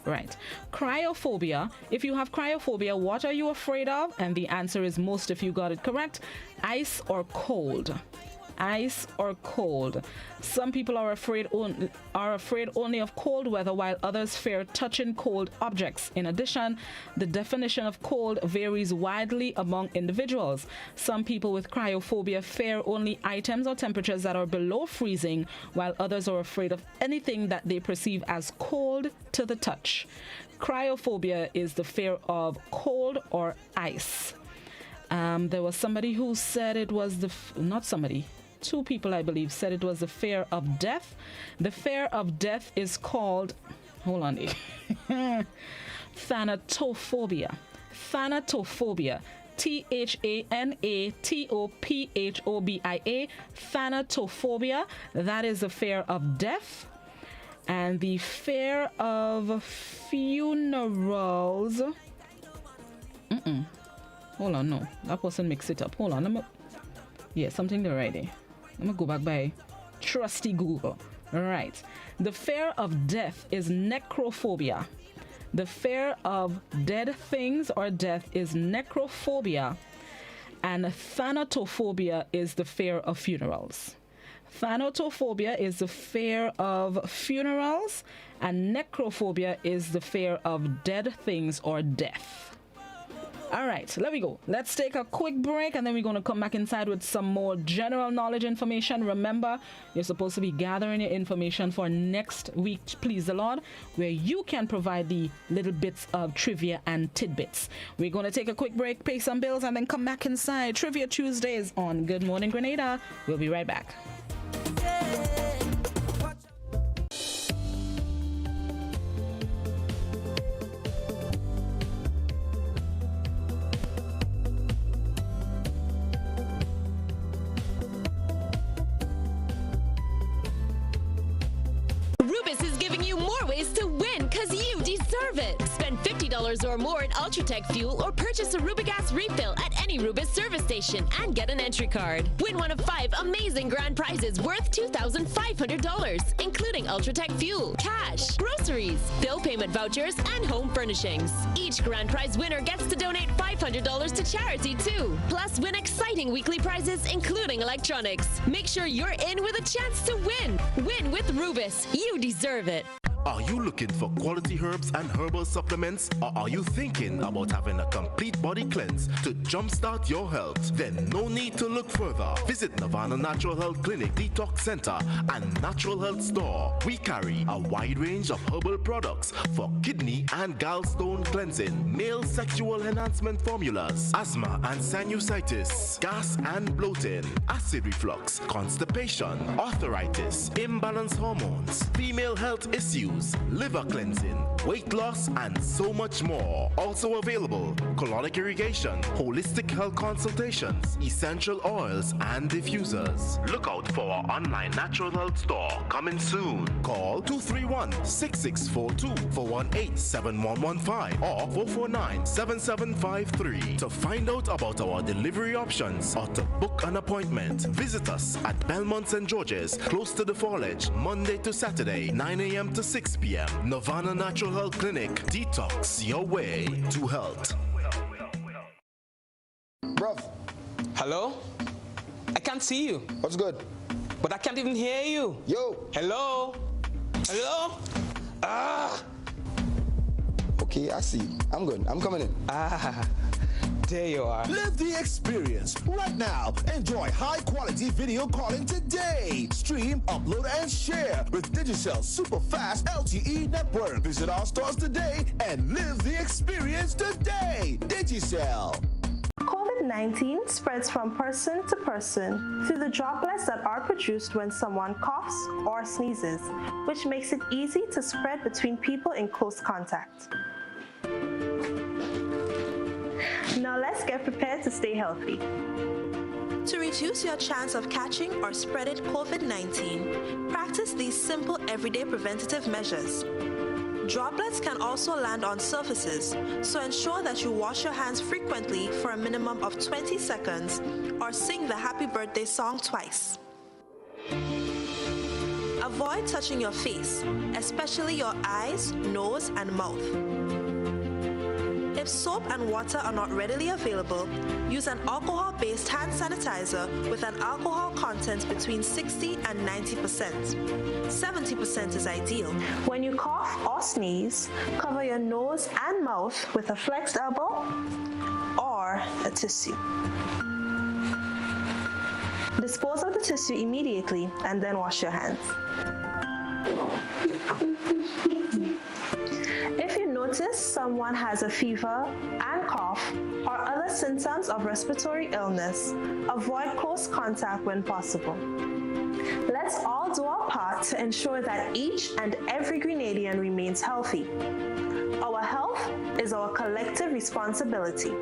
Right. Cryophobia. If you have cryophobia, what are you afraid of? And the answer is most if you got it correct. Ice or cold. Ice or cold. Some people are afraid only of cold weather, while others fear touching cold objects. In addition, the definition of cold varies widely among individuals. Some people with cryophobia fear only items or temperatures that are below freezing, while others are afraid of anything that they perceive as cold to the touch. Cryophobia is the fear of cold or ice. There was somebody who said it was not somebody. 2 people, I believe, said it was the fear of death. The fear of death is called, hold on, thanatophobia. Thanatophobia. Thanatophobia. Thanatophobia. That is the fear of death. And the fear of funerals. Hold on, no. That person mixed it up. Hold on. Yeah, something there already. I'm going to go back by trusty Google. All right. The fear of death is necrophobia. The fear of dead things or death is necrophobia. And thanatophobia is the fear of funerals. Thanatophobia is the fear of funerals. And necrophobia is the fear of dead things or death. All right, let me go. Let's take a quick break and then we're going to come back inside with some more general knowledge information. Remember, you're supposed to be gathering your information for next week, Please the Lord, where you can provide the little bits of trivia and tidbits. We're going to take a quick break, pay some bills, and then come back inside Trivia Tuesdays on Good Morning Grenada. We'll be right back. Rubis is giving you more more ways to win because you deserve it. Spend $50 or more in Ultratech fuel or purchase a Rubigas refill at any Rubis service station and get an entry card. Win one of 5 amazing grand prizes worth $2,500, including Ultratech fuel, cash, groceries, bill payment vouchers, and home furnishings. Each grand prize winner gets to donate $500 to charity too. Plus, win exciting weekly prizes, including electronics. Make sure you're in with a chance to win. Win with Rubis. You deserve it. Are you looking for quality herbs and herbal supplements? Or are you thinking about having a complete body cleanse to jumpstart your health? Then no need to look further. Visit Nirvana Natural Health Clinic, Detox Center, and Natural Health Store. We carry a wide range of herbal products for kidney and gallstone cleansing, male sexual enhancement formulas, asthma and sinusitis, gas and bloating, acid reflux, constipation, arthritis, imbalanced hormones, female health issues, liver cleansing, weight loss, and so much more. Also available, colonic irrigation, holistic health consultations, essential oils, and diffusers. Look out for our online natural health store coming soon. Call 231-6642 for 18-7115 or 449-7753 to find out about our delivery options or to book an appointment. Visit us at Belmont St. George's, close to the Foliage, Monday to Saturday, 9 a.m. to 6 p.m. Nirvana Natural Health Clinic. Detox your way to health. Bruv. Hello? I can't see you. What's good? But I can't even hear you. Yo. Hello? Hello? Ah. Okay, I see you. I'm good. I'm coming in. Ah. There you are. Live the experience right now. Enjoy high-quality video calling today. Stream, upload, and share with Digicel super fast LTE network. Visit our stores today and live the experience today. Digicel. COVID-19 spreads from person to person through the droplets that are produced when someone coughs or sneezes, which makes it easy to spread between people in close contact. Now let's get prepared to stay healthy. To reduce your chance of catching or spreading COVID-19, practice these simple everyday preventative measures. Droplets can also land on surfaces, so ensure that you wash your hands frequently for a minimum of 20 seconds or sing the happy birthday song twice. Avoid touching your face, especially your eyes, nose, and mouth. If soap and water are not readily available, use an alcohol-based hand sanitizer with an alcohol content between 60 and 90%. 70% is ideal. When you cough or sneeze, cover your nose and mouth with a flexed elbow or a tissue. Dispose of the tissue immediately and then wash your hands. If you notice someone has a fever and cough or other symptoms of respiratory illness, avoid close contact when possible. Let's all do our part to ensure that each and every Grenadian remains healthy. Our health is our collective responsibility.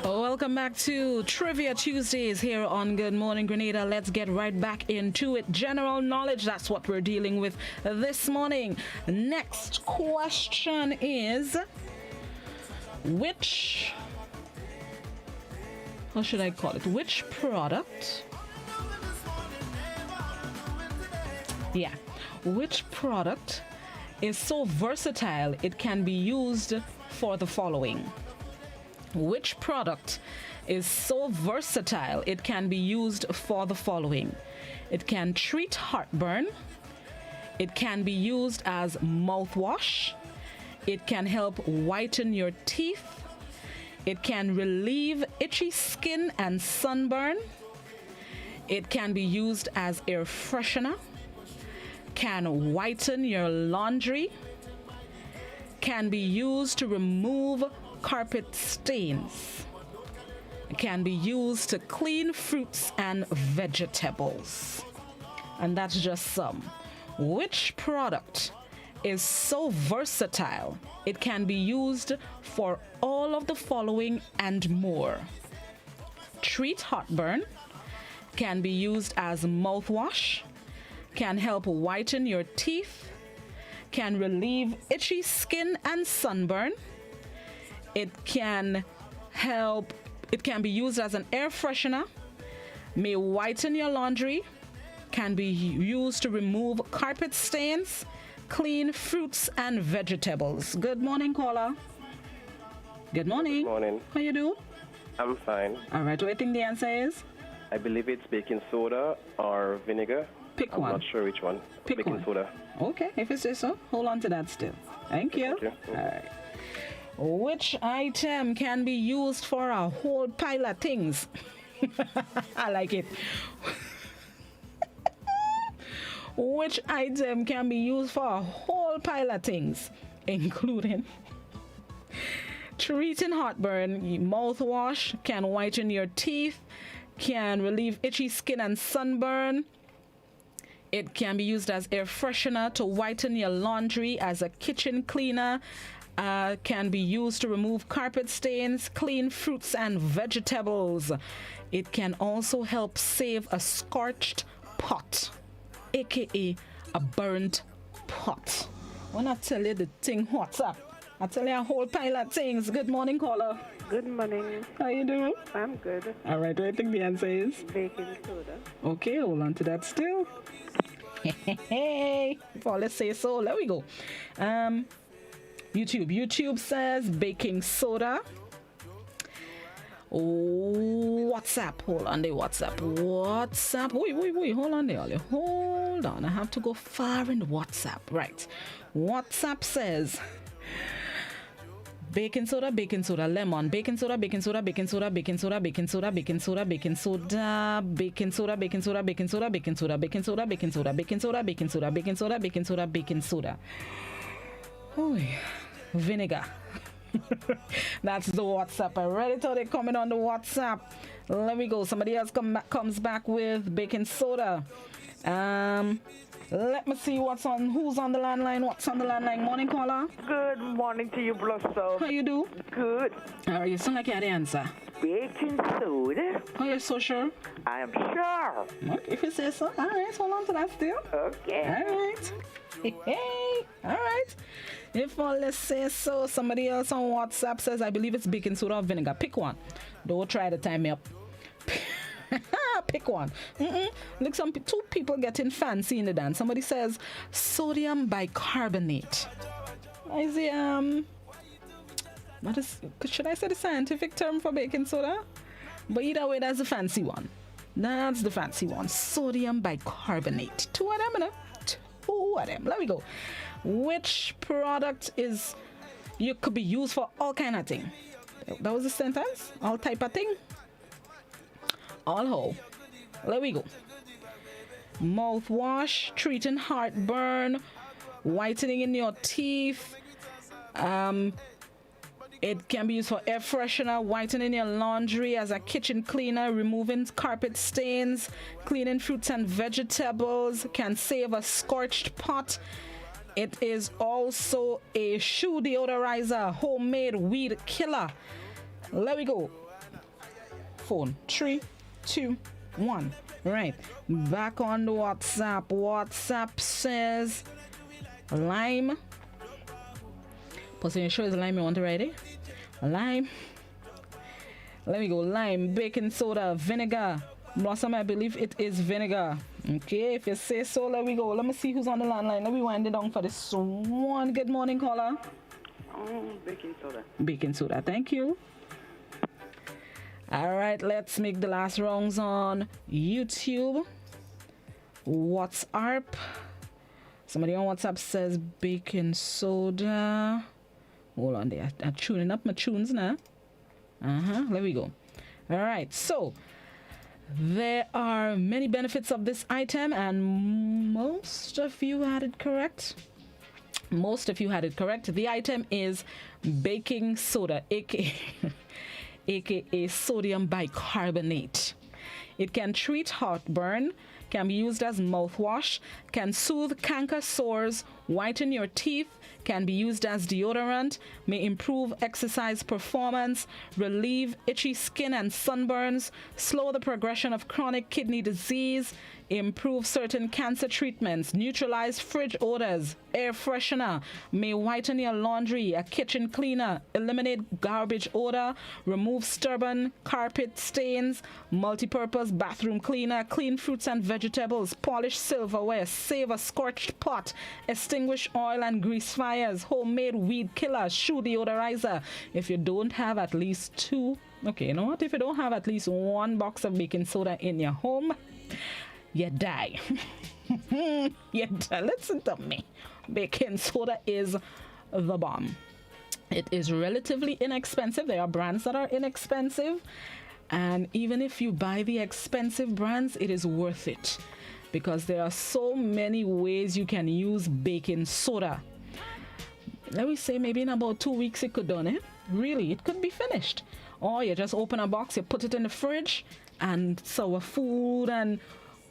Welcome back to Trivia Tuesdays here on Good Morning Grenada. Let's get right back into it. General knowledge, that's what we're dealing with this morning. Next question is, which product? Yeah. Which product is so versatile it can be used for the following? Which product is so versatile it can be used for the following? It can treat heartburn. It can be used as mouthwash. It can help whiten your teeth. It can relieve itchy skin and sunburn. It can be used as air freshener. Can whiten your laundry. Can be used to remove carpet stains. It can be used to clean fruits and vegetables. And that's just some. Which product is so versatile. It can be used for all of the following and more. Treat heartburn, can be used as mouthwash, can help whiten your teeth, can relieve itchy skin and sunburn. It can be used as an air freshener, may whiten your laundry, can be used to remove carpet stains, clean fruits and vegetables. Good morning, caller. Good morning. Good morning. How you do? I'm fine. All right, what do you think the answer is? I believe it's baking soda or vinegar. Pick I'm one. not sure which one. Pick baking one. soda. Okay, if you say so, hold on to that still. Thank you. Thank you. All right. Which item can be used for a whole pile of things? I like it. Which item can be used for a whole pile of things, including treating heartburn, mouthwash, can whiten your teeth, can relieve itchy skin and sunburn. It can be used as air freshener to whiten your laundry, as a kitchen cleaner, can be used to remove carpet stains, clean fruits and vegetables. It can also help save a scorched pot, aka a burnt pot. When I tell you the thing, what's up? I tell you a whole pile of things. Good morning, caller. Good morning. How you doing? I'm good. All right, what do you think the answer is? Baking soda. Okay, hold on to that still. Hey, well, let's say so. There we go. YouTube says baking soda. WhatsApp. Hold on there, WhatsApp. Wait. Hold on there, Ollie. Hold on. I have to go far in the WhatsApp. Right. WhatsApp says baking soda, lemon, baking soda, baking soda, baking soda, baking soda, baking soda, baking soda, baking soda, baking soda, baking soda, baking soda, baking soda, baking soda, baking soda, baking soda, baking soda, baking soda, baking soda, baking soda. Oh, vinegar. That's the WhatsApp. I already thought it coming on the WhatsApp. Let me go. Somebody else comes back with baking soda. Let me see who's on the landline. What's on the landline? Morning, caller. Good morning to you, Blossom. How you do? Good. You sound like you had the answer. Baking soda? Oh, you're so sure? I am sure. Okay, if you say so. All right, hold on to that still. Okay. All right. Hey. All right. If let's say so, somebody else on WhatsApp says, I believe it's baking soda or vinegar. Pick one. Don't try to time me up. Pick one. Look, two people getting fancy in the dance. Somebody says sodium bicarbonate. Is it what is, should I say the scientific term for baking soda? But either way, that's the fancy one. That's the fancy one. Sodium bicarbonate. Two of them, two of them. Let me go. Which product could be used for all kind of thing? That was the sentence? All type of thing? All whole. There we go. Mouthwash, treating heartburn, whitening in your teeth. It can be used for air freshener, whitening your laundry, as a kitchen cleaner, removing carpet stains, cleaning fruits and vegetables, can save a scorched pot. It is also a shoe deodorizer, homemade weed killer. There we go. Phone 3, 2, 1. Right. Back on the WhatsApp. WhatsApp says lime. Person, you sure it's lime you want to write it? Lime. Let me go. Lime, baking soda, vinegar. Blossom, I believe it is vinegar. Okay, if you say so, let me go. Let me see who's on the landline. Let me wind it down for this one. Good morning, caller. Baking soda. Baking soda, thank you. All right, let's make the last rounds on YouTube. WhatsApp. Somebody on WhatsApp says baking soda. Hold on there. I'm tuning up my tunes now. There we go. All right, so there are many benefits of this item, and most of you had it correct. The item is baking soda, aka sodium bicarbonate. It can treat heartburn, can be used as mouthwash, can soothe canker sores, whiten your teeth, can be used as deodorant, may improve exercise performance, relieve itchy skin and sunburns, slow the progression of chronic kidney disease, improve certain cancer treatments, neutralize fridge odors, air freshener, may whiten your laundry, a kitchen cleaner, eliminate garbage odor, remove stubborn carpet stains, multi-purpose bathroom cleaner, clean fruits and vegetables, polish silverware, save a scorched pot, extinguish oil and grease fires, homemade weed killer, shoe deodorizer. If you don't have at least two, okay, you know what? If you don't have at least one box of baking soda in your home, you die. You die. Listen to me. Baking soda is the bomb. It is relatively inexpensive. There are brands that are inexpensive. And even if you buy the expensive brands, it is worth it. Because there are so many ways you can use baking soda. Let me say maybe in about 2 weeks it could done it. Really, it could be finished. Or you just open a box, you put it in the fridge, and sour food and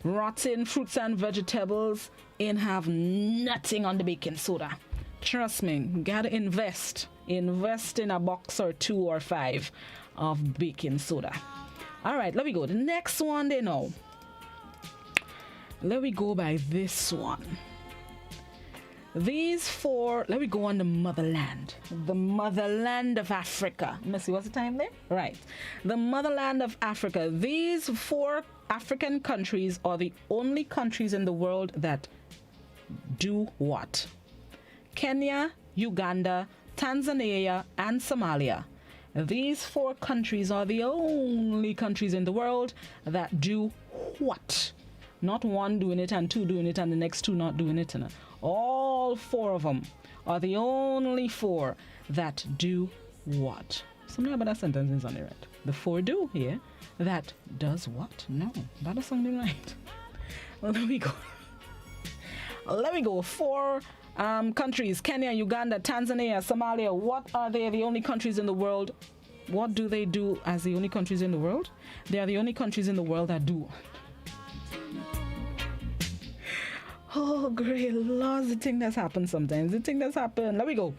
rotten fruits and vegetables ain't have nothing on the baking soda. Trust me, gotta invest in a box or 2 or 5 of baking soda. All right, let me go. The next one they know. Let me go by this one. These 4, let me go on the motherland of Africa. Let me see, what's the time there? Right. The motherland of Africa. These 4 African countries are the only countries in the world that do what? Kenya, Uganda, Tanzania, and Somalia. These 4 countries are the only countries in the world that do what? Not 1 doing it and 2 doing it and the next 2 not doing it. All 4 of them are the only 4 that do what? Something about that sentence is on the right. The 4 do here. That does what? No, that is something right. Let me go. Let me go. 4 countries: Kenya, Uganda, Tanzania, Somalia. What are they? The only countries in the world. What do they do as the only countries in the world? They are the only countries in the world that do. Oh, great laws. The thing that's happened sometimes. The thing that's happened. Let me go.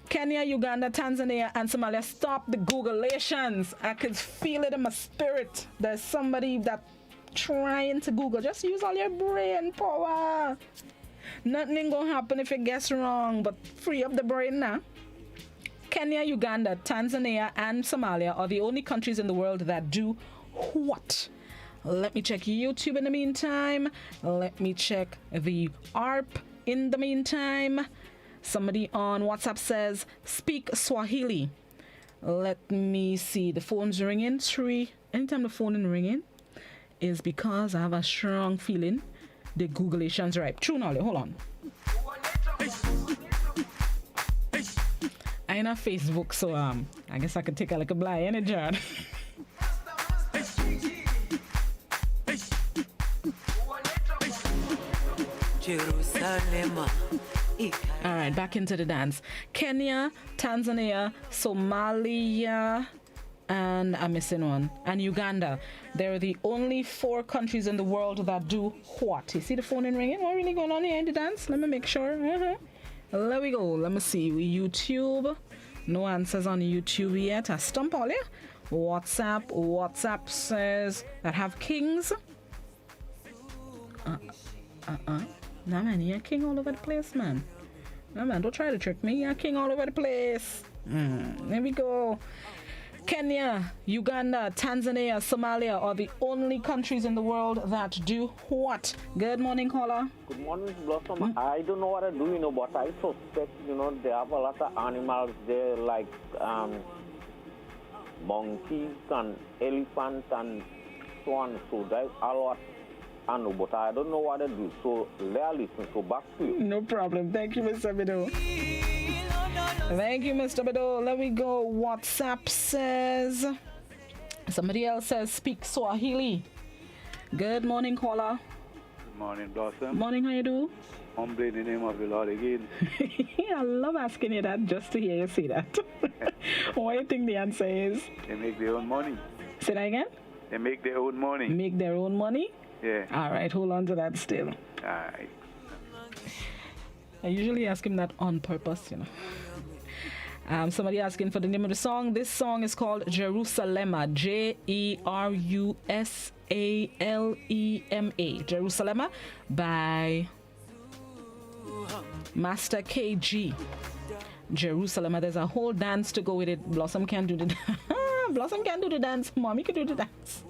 Kenya, Uganda, Tanzania, and Somalia. Stop the Googleations. I could feel it in my spirit. There's somebody that trying to Google. Just use all your brain power. Nothing ain't gonna happen if you guess wrong, but free up the brain now. Kenya, Uganda, Tanzania, and Somalia are the only countries in the world that do what? Let me check YouTube in the meantime. Let me check the ARP in the meantime. Somebody on WhatsApp says, speak Swahili. Let me see. The phone's ringing. Anytime the phone is ringing is because I have a strong feeling the Googleation's right. True knowledge. Hold on. I ain't on Facebook, so I guess I could take a look at blind any John. Jerusalem. All right, back into the dance. Kenya, Tanzania, Somalia, and I'm missing one. And Uganda. They're the only 4 countries in the world that do what? You see the phone in ringing? What really going on here in the dance? Let me make sure. There we go. Let me see. YouTube. No answers on YouTube yet. I stump all here. WhatsApp says that have kings. Nah, man, you're king all over the place, man. Nah, man, don't try to trick me. You're king all over the place. There we go. Kenya, Uganda, Tanzania, Somalia are the only countries in the world that do what? Good morning, caller. Good morning, Blossom. I don't know what I do, but I suspect, they have a lot of animals there, like monkeys and elephants and so on. So there's a lot. I know, but I don't know what to do. So let's listen. So back to you. No problem. Thank you, Mr. Bido. Thank you, Mr. Bido. Let me go. WhatsApp says, somebody else says, speak Swahili. Good morning, caller. Good morning, Blossom. Morning, how you do? Humbly in the name of the Lord again. I love asking you that just to hear you say that. What do you think the answer is? They make their own money. Say that again? They make their own money. Make their own money? Yeah. All right, hold on to that still. All right. I usually ask him that on purpose, you know. Somebody asking for the name of the song. This song is called Jerusalema. Jerusalema. Jerusalema by Master KG. Jerusalema. There's a whole dance to go with it. Blossom can't do the Blossom can't do the dance. Mommy can do the dance.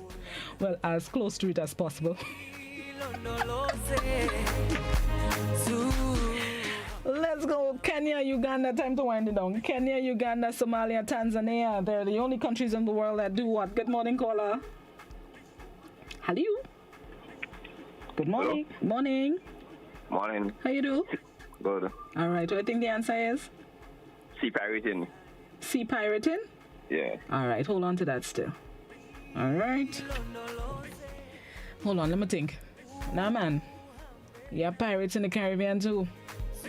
Well, as close to it as possible. Let's go. Kenya, Uganda. Time to wind it down. Kenya, Uganda, Somalia, Tanzania. They're the only countries in the world that do what? Good morning, caller. Hello. Good morning. Hello. Morning. Morning. How you do? Good. All right. What do you think the answer is? Sea pirating. Sea pirating? Yeah. All right. Hold on to that still. All right. Hold on. Let me think. Nah, man. Yeah, pirates in the Caribbean too.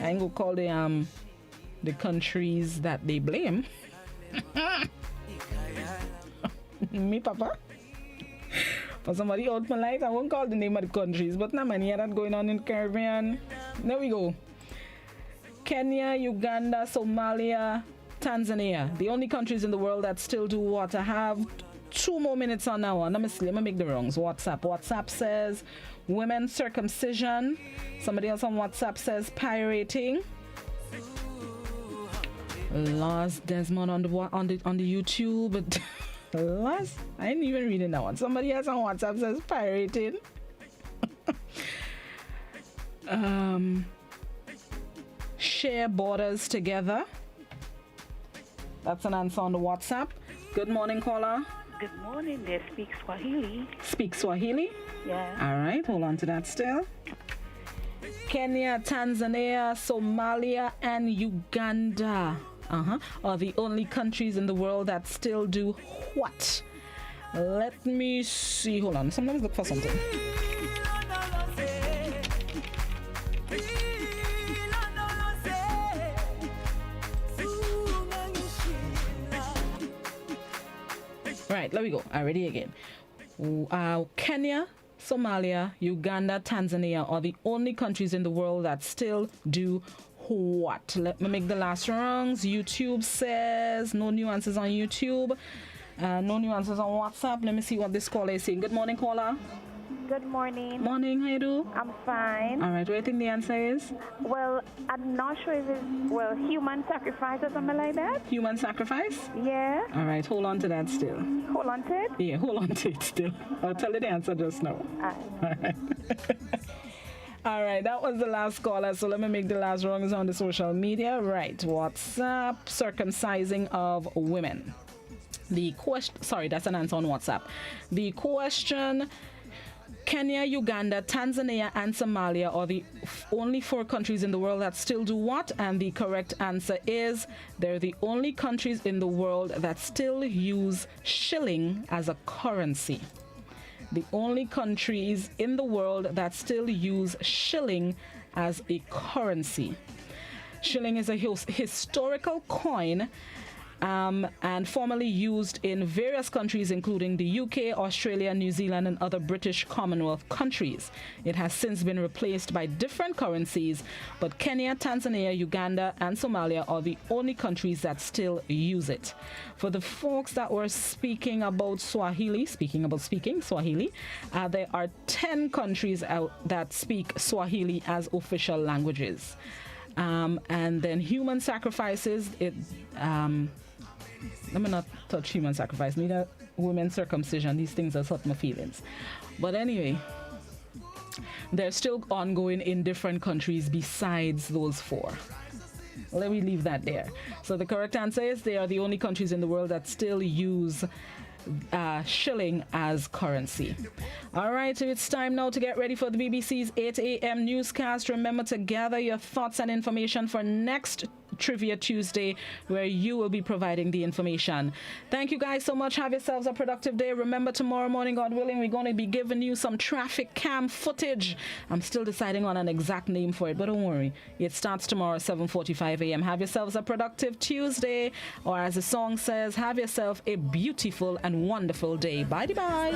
I ain't gonna call the countries that they blame. Me, Papa. For somebody out my life, I won't call the name of the countries, but not many of that going on in the Caribbean. There we go. Kenya, Uganda, Somalia, Tanzania. The only countries in the world that still do what? I have 2 more minutes on that one. Let me make the wrongs. WhatsApp says women circumcision. Somebody else on WhatsApp says pirating. Lars Desmond on the YouTube, but Lars, I ain't even reading that one. Somebody else on WhatsApp says pirating. Share borders together. That's an answer on the WhatsApp. Good morning, caller. Good morning, they speak Swahili. Speak Swahili? Yeah. All right, hold on to that still. Kenya, Tanzania, Somalia, and Uganda are the only countries in the world that still do what? Let me see. Hold on. Sometimes look for something. Right, there we go. Ready again. Kenya, Somalia, Uganda, Tanzania are the only countries in the world that still do what? Let me make the last rounds. YouTube says no nuances on YouTube. No nuances on WhatsApp. Let me see what this caller is saying. Good morning, caller. Good morning. Morning, how you do? I'm fine. All right, what do you think the answer is? Well, I'm not sure if it's, human sacrifice or something like that. Human sacrifice? Yeah. All right, hold on to that still. Hold on to it? Yeah, hold on to it still. I'll tell you the answer just now. All right. All right, that was the last caller, so let me make the last wrongs on the social media. Right, WhatsApp, circumcising of women. The question, sorry, that's an answer on WhatsApp. The question, Kenya, Uganda, Tanzania, and Somalia are the only 4 countries in the world that still do what? And the correct answer is they're the only countries in the world that still use shilling as a currency. The only countries in the world that still use shilling as a currency. Shilling is a historical coin and formerly used in various countries including the UK, Australia, New Zealand and other British Commonwealth countries. It has since been replaced by different currencies, but Kenya, Tanzania, Uganda and Somalia are the only countries that still use it. For the folks that were speaking about Swahili, there are 10 countries out that speak Swahili as official languages. And then human sacrifices, let me not touch human sacrifice, neither women's circumcision. These things are hurt my feelings. But anyway, they're still ongoing in different countries besides those 4. Let me leave that there. So the correct answer is they are the only countries in the world that still use shilling as currency. All right, so it's time now to get ready for the BBC's 8 a.m. newscast. Remember to gather your thoughts and information for next Trivia Tuesday, where you will be providing the information. Thank you guys so much. Have yourselves a productive day. Remember, tomorrow morning, God willing, we're going to be giving you some traffic cam footage. I'm still deciding on an exact name for it, but don't worry. It starts tomorrow at 7:45 a.m. Have yourselves a productive Tuesday, or as the song says, have yourself a beautiful and wonderful day. Bye-bye.